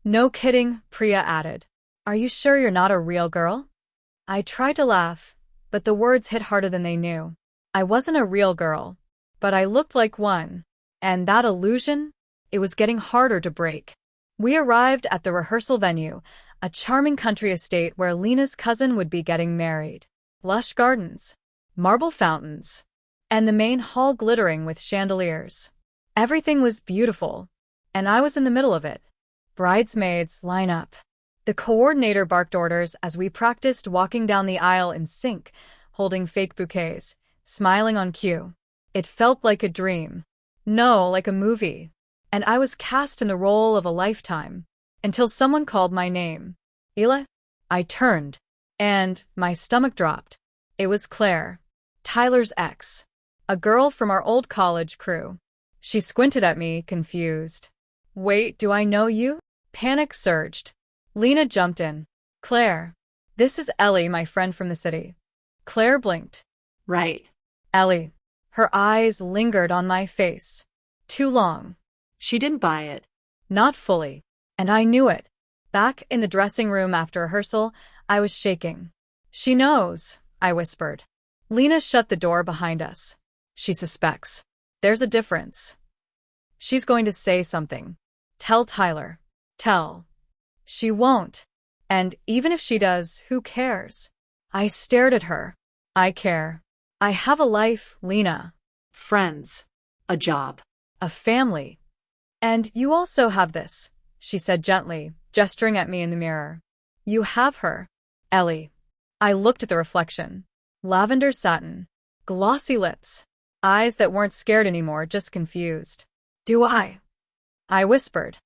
No kidding, Priya added. Are you sure you're not a real girl? I tried to laugh, but the words hit harder than they knew. I wasn't a real girl, but I looked like one. And that illusion? It was getting harder to break. We arrived at the rehearsal venue, a charming country estate where Lena's cousin would be getting married. Lush gardens, marble fountains, and the main hall glittering with chandeliers. Everything was beautiful, and I was in the middle of it. Bridesmaids, line up. The coordinator barked orders as we practiced walking down the aisle in sync, holding fake bouquets, smiling on cue. It felt like a dream. No, like a movie. And I was cast in the role of a lifetime. Until someone called my name. Ellie? I turned. And my stomach dropped. It was Claire. Tyler's ex. A girl from our old college crew. She squinted at me, confused. Wait, do I know you? Panic surged. Lena jumped in. Claire. This is Ellie, my friend from the city. Claire blinked. Right. Ellie. Her eyes lingered on my face. Too long. She didn't buy it. Not fully. And I knew it. Back in the dressing room after rehearsal, I was shaking. She knows, I whispered. Lena shut the door behind us. She suspects. There's a difference. She's going to say something. Tell Tyler. Tell. She won't. And even if she does, who cares? I stared at her. I care. I have a life, Lena. Friends. A job. A family. And you also have this, she said gently, gesturing at me in the mirror. You have her, Ellie. I looked at the reflection. Lavender satin. Glossy lips. Eyes that weren't scared anymore, just confused. Do I? I whispered.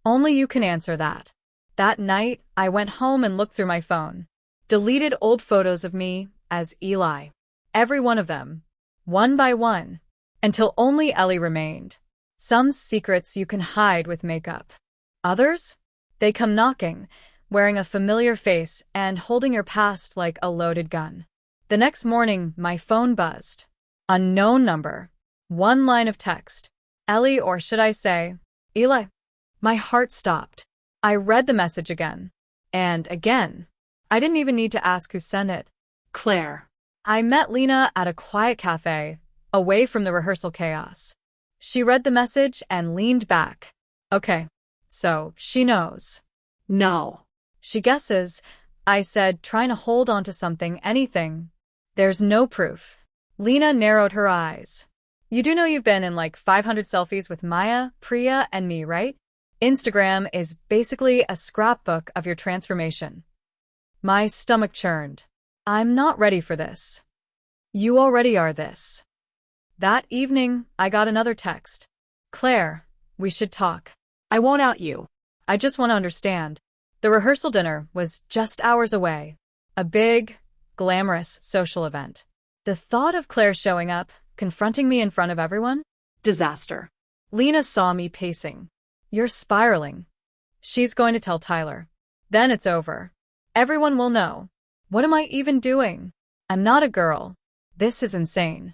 Only you can answer that. That night, I went home and looked through my phone. Deleted old photos of me as Eli. Every one of them. One by one. Until only Ellie remained. Some secrets you can hide with makeup. Others? They come knocking, wearing a familiar face and holding your past like a loaded gun. The next morning, my phone buzzed. Unknown number. One line of text. Ellie, or should I say, Eli? My heart stopped. I read the message again. And again. I didn't even need to ask who sent it. Claire. I met Lena at a quiet cafe, away from the rehearsal chaos. She read the message and leaned back. Okay, so she knows. No. She guesses, I said, trying to hold on to something, anything. There's no proof. Lena narrowed her eyes. You do know you've been in like 500 selfies with Maya, Priya, and me, right? Instagram is basically a scrapbook of your transformation. My stomach churned. I'm not ready for this. You already are this. That evening, I got another text. Claire, we should talk. I won't out you. I just want to understand. The rehearsal dinner was just hours away. A big, glamorous social event. The thought of Claire showing up, confronting me in front of everyone? Disaster. Lena saw me pacing. You're spiraling. She's going to tell Tyler. Then it's over. Everyone will know. What am I even doing? I'm not a girl. This is insane.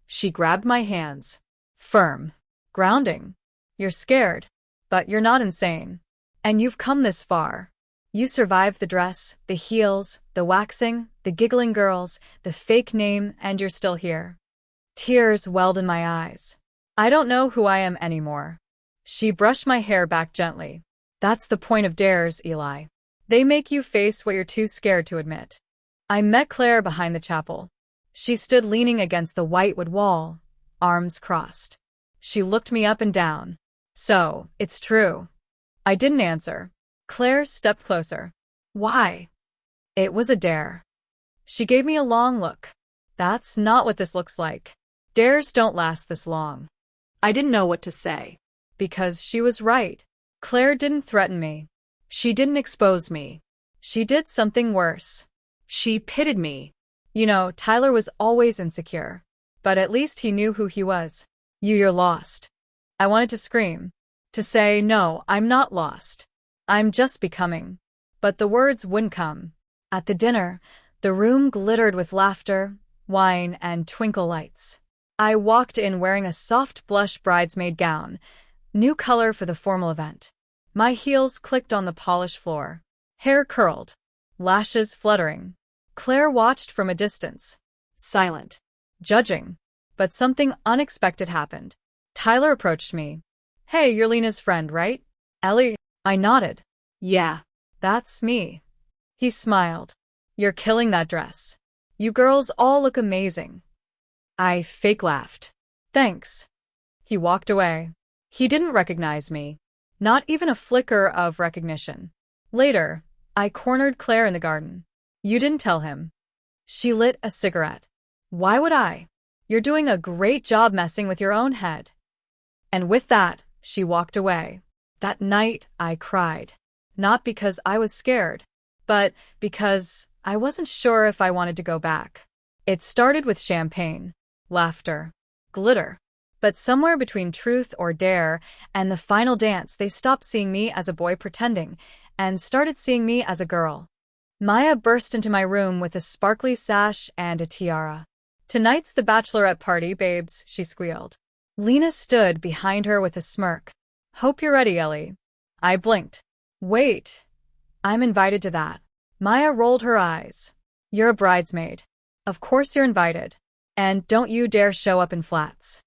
She grabbed my hands. Firm. Grounding. You're scared. But you're not insane. And you've come this far. You survived the dress, the heels, the waxing, the giggling girls, the fake name, and you're still here. Tears welled in my eyes. I don't know who I am anymore. She brushed my hair back gently. That's the point of dares, Eli. They make you face what you're too scared to admit. I met Claire behind the chapel. She stood leaning against the whitewood wall, arms crossed. She looked me up and down. So, it's true. I didn't answer. Claire stepped closer. Why? It was a dare. She gave me a long look. That's not what this looks like. Dares don't last this long. I didn't know what to say. Because she was right. Claire didn't threaten me. She didn't expose me. She did something worse. She pitted me. You know, Tyler was always insecure. But at least he knew who he was. You're lost. I wanted to scream. To say, no, I'm not lost. I'm just becoming. But the words wouldn't come. At the dinner, the room glittered with laughter, wine, and twinkle lights. I walked in wearing a soft blush bridesmaid gown, new color for the formal event. My heels clicked on the polished floor. Hair curled. Lashes fluttering. Claire watched from a distance. Silent. Judging. But something unexpected happened. Tyler approached me. Hey, you're Lena's friend, right? Ellie? I nodded. Yeah. That's me. He smiled. You're killing that dress. You girls all look amazing. I fake laughed. Thanks. He walked away. He didn't recognize me. Not even a flicker of recognition. Later, I cornered Claire in the garden. You didn't tell him. She lit a cigarette. Why would I? You're doing a great job messing with your own head. And with that, she walked away. That night, I cried. Not because I was scared, but because I wasn't sure if I wanted to go back. It started with champagne, laughter, glitter. But somewhere between truth or dare and the final dance, they stopped seeing me as a boy pretending and started seeing me as a girl. Maya burst into my room with a sparkly sash and a tiara. "Tonight's the bachelorette party, babes," she squealed. Lena stood behind her with a smirk. "Hope you're ready, Ellie." I blinked. "Wait, I'm invited to that." Maya rolled her eyes. "You're a bridesmaid. Of course you're invited. And don't you dare show up in flats."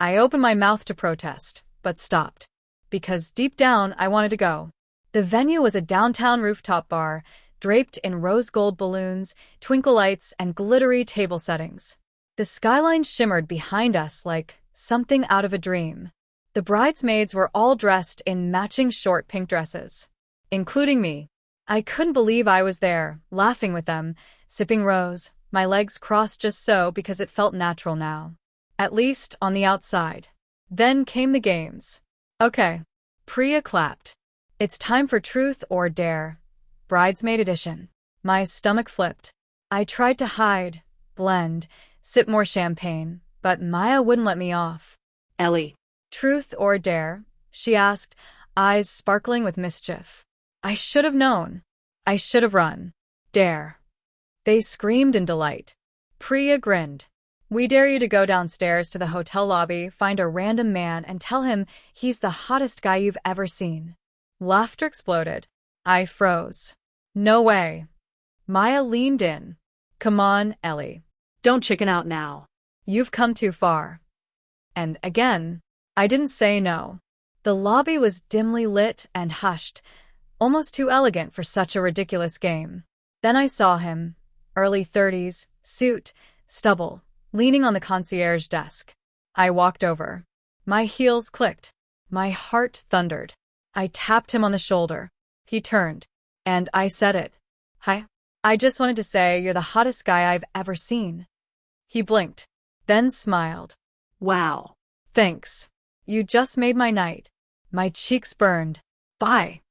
I opened my mouth to protest, but stopped. Because deep down, I wanted to go. The venue was a downtown rooftop bar, draped in rose gold balloons, twinkle lights, and glittery table settings. The skyline shimmered behind us like something out of a dream. The bridesmaids were all dressed in matching short pink dresses, including me. I couldn't believe I was there, laughing with them, sipping rose, my legs crossed just so because it felt natural now. At least on the outside. Then came the games. Okay. Priya clapped. "It's time for truth or dare. Bridesmaid edition." My stomach flipped. I tried to hide, blend, sip more champagne, but Maya wouldn't let me off. Ellie. "Truth or dare?" she asked, eyes sparkling with mischief. I should have known. I should have run. "Dare." They screamed in delight. Priya grinned. "We dare you to go downstairs to the hotel lobby, find a random man, and tell him he's the hottest guy you've ever seen." Laughter exploded. I froze. "No way." Maya leaned in. "Come on, Ellie. Don't chicken out now. You've come too far." And again, I didn't say no. The lobby was dimly lit and hushed, almost too elegant for such a ridiculous game. Then I saw him, early 30s, suit, stubble, leaning on the concierge desk. I walked over. My heels clicked. My heart thundered. I tapped him on the shoulder. He turned. And I said it. "Hi. I just wanted to say you're the hottest guy I've ever seen." He blinked, then smiled. Wow. "Thanks. You just made my night." My cheeks burned. "Bye."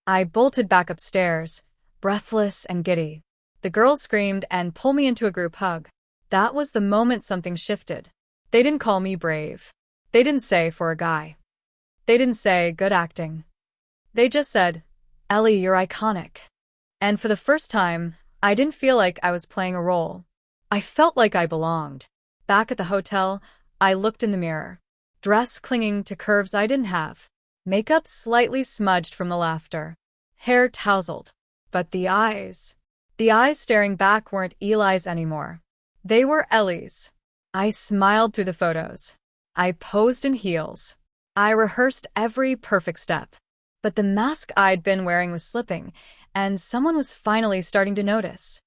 I bolted back upstairs, breathless and giddy. The girls screamed and pulled me into a group hug. That was the moment something shifted. They didn't call me brave. They didn't say for a guy. They didn't say good acting. They just said, "Ellie, you're iconic." And for the first time, I didn't feel like I was playing a role. I felt like I belonged. Back at the hotel, I looked in the mirror. Dress clinging to curves I didn't have. Makeup slightly smudged from the laughter. Hair tousled. But the eyes staring back weren't Eli's anymore. They were Ellie's. I smiled through the photos. I posed in heels. I rehearsed every perfect step. But the mask I'd been wearing was slipping, and someone was finally starting to notice.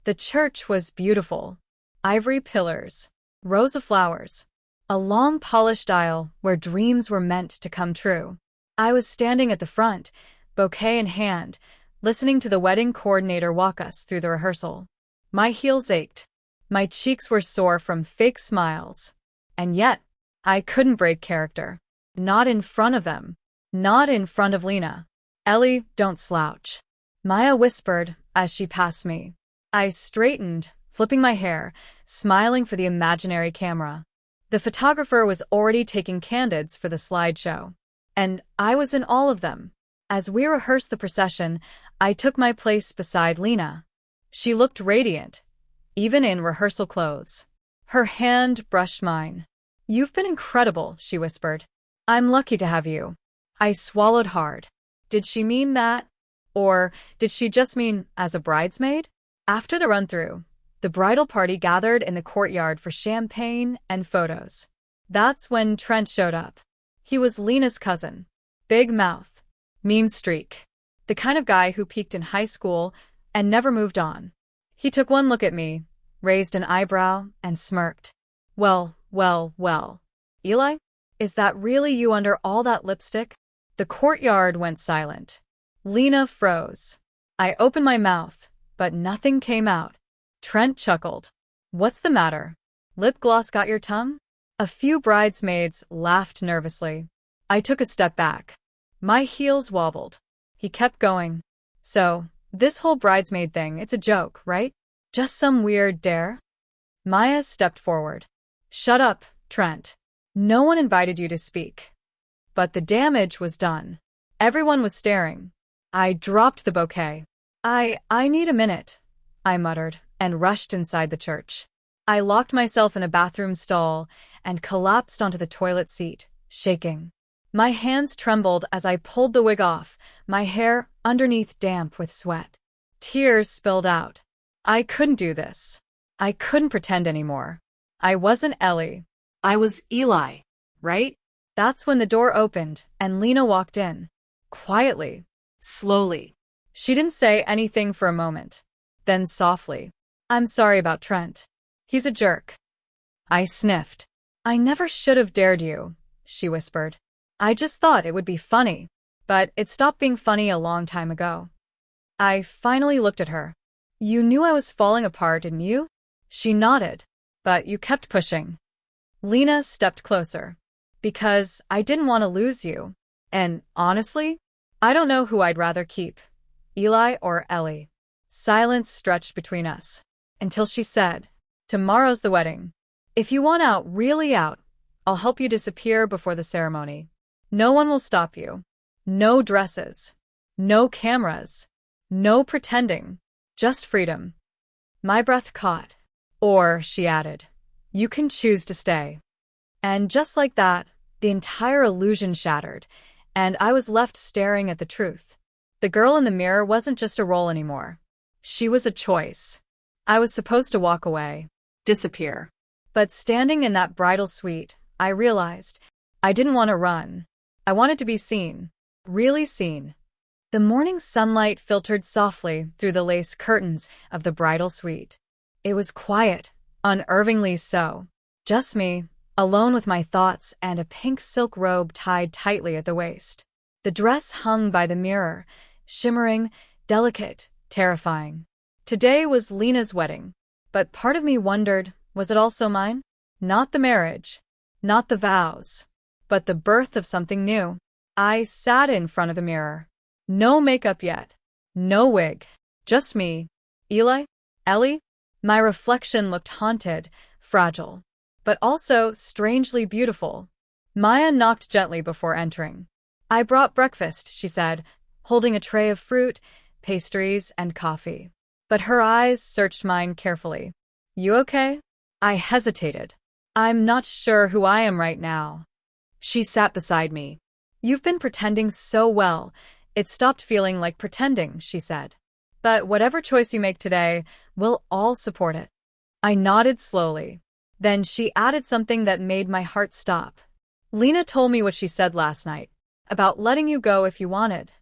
The church was beautiful. Ivory pillars, rows of flowers, a long polished aisle where dreams were meant to come true. I was standing at the front, bouquet in hand, listening to the wedding coordinator walk us through the rehearsal. My heels ached. My cheeks were sore from fake smiles. And yet, I couldn't break character. Not in front of them. Not in front of Lena. "Ellie, don't slouch," Maya whispered as she passed me. I straightened, flipping my hair, smiling for the imaginary camera. The photographer was already taking candids for the slideshow. And I was in all of them. As we rehearsed the procession, I took my place beside Lena. She looked radiant, even in rehearsal clothes. Her hand brushed mine. "You've been incredible," she whispered. "I'm lucky to have you." I swallowed hard. Did she mean that? Or did she just mean as a bridesmaid? After the run-through, the bridal party gathered in the courtyard for champagne and photos. That's when Trent showed up. He was Lena's cousin. Big mouth. Mean streak. The kind of guy who peaked in high school and never moved on. He took one look at me, raised an eyebrow, and smirked. Well, Eli? Is that really you under all that lipstick?" The courtyard went silent. Lena froze. I opened my mouth, but nothing came out. Trent chuckled. "What's the matter? Lip gloss got your tongue?" A few bridesmaids laughed nervously. I took a step back. My heels wobbled. He kept going. "So, this whole bridesmaid thing, it's a joke, right? Just some weird dare?" Maya stepped forward. "Shut up, Trent. No one invited you to speak. But the damage was done. Everyone was staring. I dropped the bouquet. I need a minute, I muttered, and rushed inside the church. I locked myself in a bathroom stall and collapsed onto the toilet seat, shaking. My hands trembled as I pulled the wig off, my hair underneath damp with sweat. Tears spilled out. I couldn't do this. I couldn't pretend anymore. I wasn't Ellie. I was Eli, right? That's when the door opened and Lena walked in. Quietly. Slowly. She didn't say anything for a moment. Then softly. I'm sorry about Trent. He's a jerk. I sniffed. I never should have dared you, she whispered. I just thought it would be funny. But it stopped being funny a long time ago. I finally looked at her. You knew I was falling apart, didn't you? She nodded. But you kept pushing. Lena stepped closer. Because I didn't want to lose you. And honestly, I don't know who I'd rather keep, Eli or Ellie. Silence stretched between us. Until she said, tomorrow's the wedding. If you want out, really out, I'll help you disappear before the ceremony. No one will stop you. No dresses. No cameras. No pretending. Just freedom. My breath caught. Or, she added, you can choose to stay. And just like that, the entire illusion shattered, and I was left staring at the truth. The girl in the mirror wasn't just a role anymore. She was a choice. I was supposed to walk away. Disappear. But standing in that bridal suite, I realized I didn't want to run. I wanted to be seen. Really seen. The morning sunlight filtered softly through the lace curtains of the bridal suite. It was quiet, unnervingly so. Just me, alone with my thoughts and a pink silk robe tied tightly at the waist. The dress hung by the mirror, shimmering, delicate, terrifying. Today was Lena's wedding, but part of me wondered, was it also mine? Not the marriage, not the vows, but the birth of something new. I sat in front of the mirror. No makeup yet. No wig. Just me. Eli? Ellie? My reflection looked haunted, fragile, but also strangely beautiful. Maya knocked gently before entering. I brought breakfast, she said, holding a tray of fruit, pastries, and coffee. But her eyes searched mine carefully. You okay? I hesitated. I'm not sure who I am right now. She sat beside me. You've been pretending so well. It stopped feeling like pretending, she said. But whatever choice you make today, we'll all support it. I nodded slowly. Then she added something that made my heart stop. Lena told me what she said last night, about letting you go if you wanted.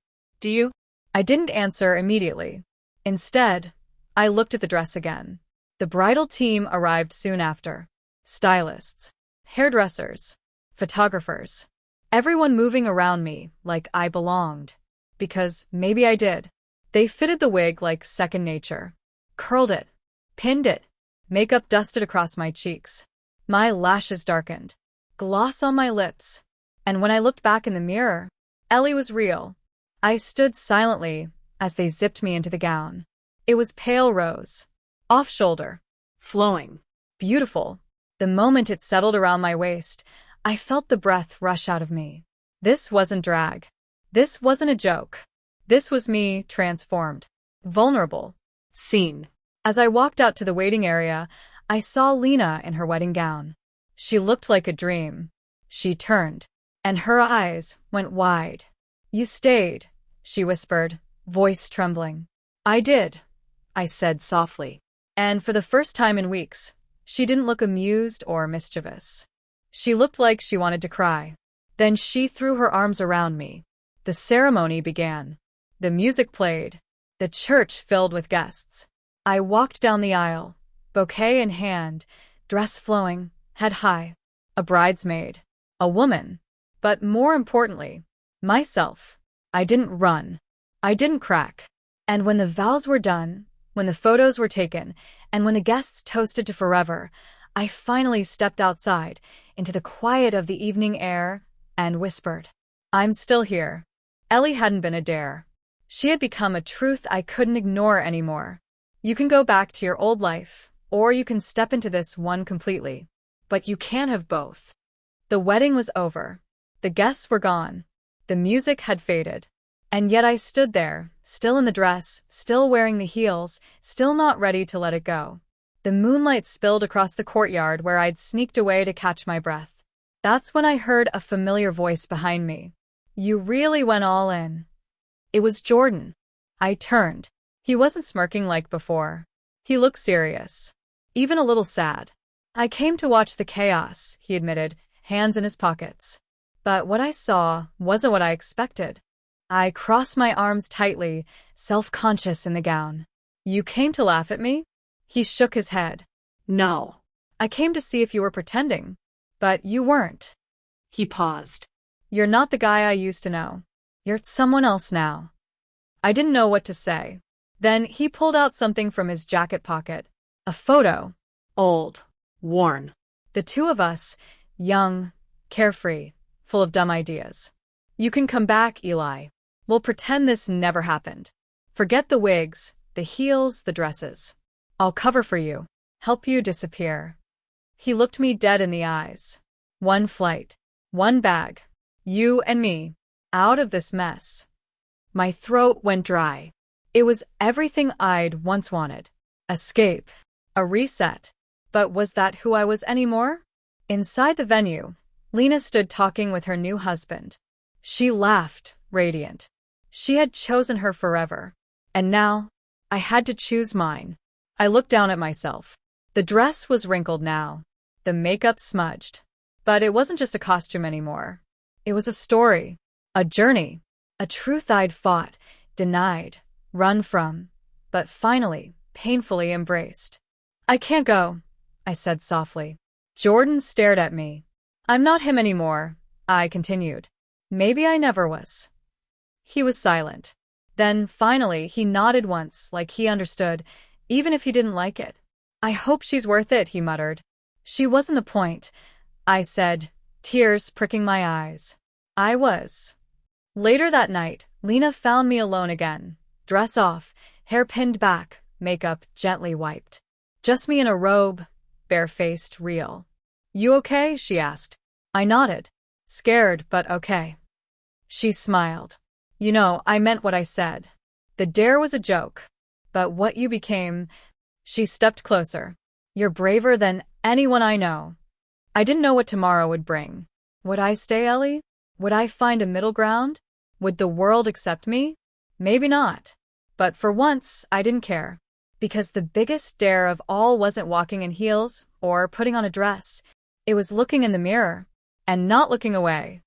Do you? I didn't answer immediately. Instead, I looked at the dress again. The bridal team arrived soon after. Stylists, hairdressers, photographers. Everyone moving around me like I belonged. Because maybe I did. They fitted the wig like second nature. Curled it. Pinned it. Makeup dusted across my cheeks. My lashes darkened. Gloss on my lips. And when I looked back in the mirror, Ellie was real. I stood silently as they zipped me into the gown. It was pale rose. Off-shoulder. Flowing. Beautiful. The moment it settled around my waist, I felt the breath rush out of me. This wasn't drag. This wasn't a joke. This was me transformed. Vulnerable. Seen. As I walked out to the waiting area, I saw Lena in her wedding gown. She looked like a dream. She turned, and her eyes went wide. You stayed, she whispered, voice trembling. I did, I said softly. And for the first time in weeks, she didn't look amused or mischievous. She looked like she wanted to cry. Then she threw her arms around me. The ceremony began. The music played. The church filled with guests. I walked down the aisle, bouquet in hand, dress flowing, head high. A bridesmaid. A woman. But more importantly, myself. I didn't run. I didn't crack. And when the vows were done, when the photos were taken, and when the guests toasted to forever, I finally stepped outside into the quiet of the evening air and whispered, I'm still here. Ellie hadn't been a dare. She had become a truth I couldn't ignore anymore. You can go back to your old life, or you can step into this one completely. But you can't have both. The wedding was over. The guests were gone. The music had faded. And yet I stood there, still in the dress, still wearing the heels, still not ready to let it go. The moonlight spilled across the courtyard where I'd sneaked away to catch my breath. That's when I heard a familiar voice behind me. You really went all in. It was Jordan. I turned. He wasn't smirking like before. He looked serious. Even a little sad. I came to watch the chaos, he admitted, hands in his pockets. But what I saw wasn't what I expected. I crossed my arms tightly, self-conscious in the gown. You came to laugh at me? He shook his head. No. I came to see if you were pretending. But you weren't. He paused. You're not the guy I used to know. You're someone else now. I didn't know what to say. Then he pulled out something from his jacket pocket. A photo. Old. Worn. The two of us, young, carefree, full of dumb ideas. You can come back, Eli. We'll pretend this never happened. Forget the wigs, the heels, the dresses. I'll cover for you. Help you disappear. He looked me dead in the eyes. One flight. One bag. You and me. Out of this mess. My throat went dry. It was everything I'd once wanted. Escape. A reset. But was that who I was anymore? Inside the venue, Lena stood talking with her new husband. She laughed, radiant. She had chosen her forever. And now, I had to choose mine. I looked down at myself. The dress was wrinkled now. The makeup smudged. But it wasn't just a costume anymore. It was a story. A journey. A truth I'd fought, denied, run from, but finally, painfully embraced. I can't go, I said softly. Jordan stared at me. I'm not him anymore, I continued. Maybe I never was. He was silent. Then, finally, he nodded once, like he understood, even if he didn't like it. I hope she's worth it, he muttered. She wasn't the point, I said, tears pricking my eyes. I was. Later that night, Lena found me alone again. Dress off, hair pinned back, makeup gently wiped. Just me in a robe, bare-faced, real. You okay? She asked. I nodded. Scared, but okay. She smiled. You know, I meant what I said. The dare was a joke. But what you became... She stepped closer. You're braver than anyone I know. I didn't know what tomorrow would bring. Would I stay, Ellie? Would I find a middle ground? Would the world accept me? Maybe not. But for once, I didn't care. Because the biggest dare of all wasn't walking in heels or putting on a dress. It was looking in the mirror and not looking away.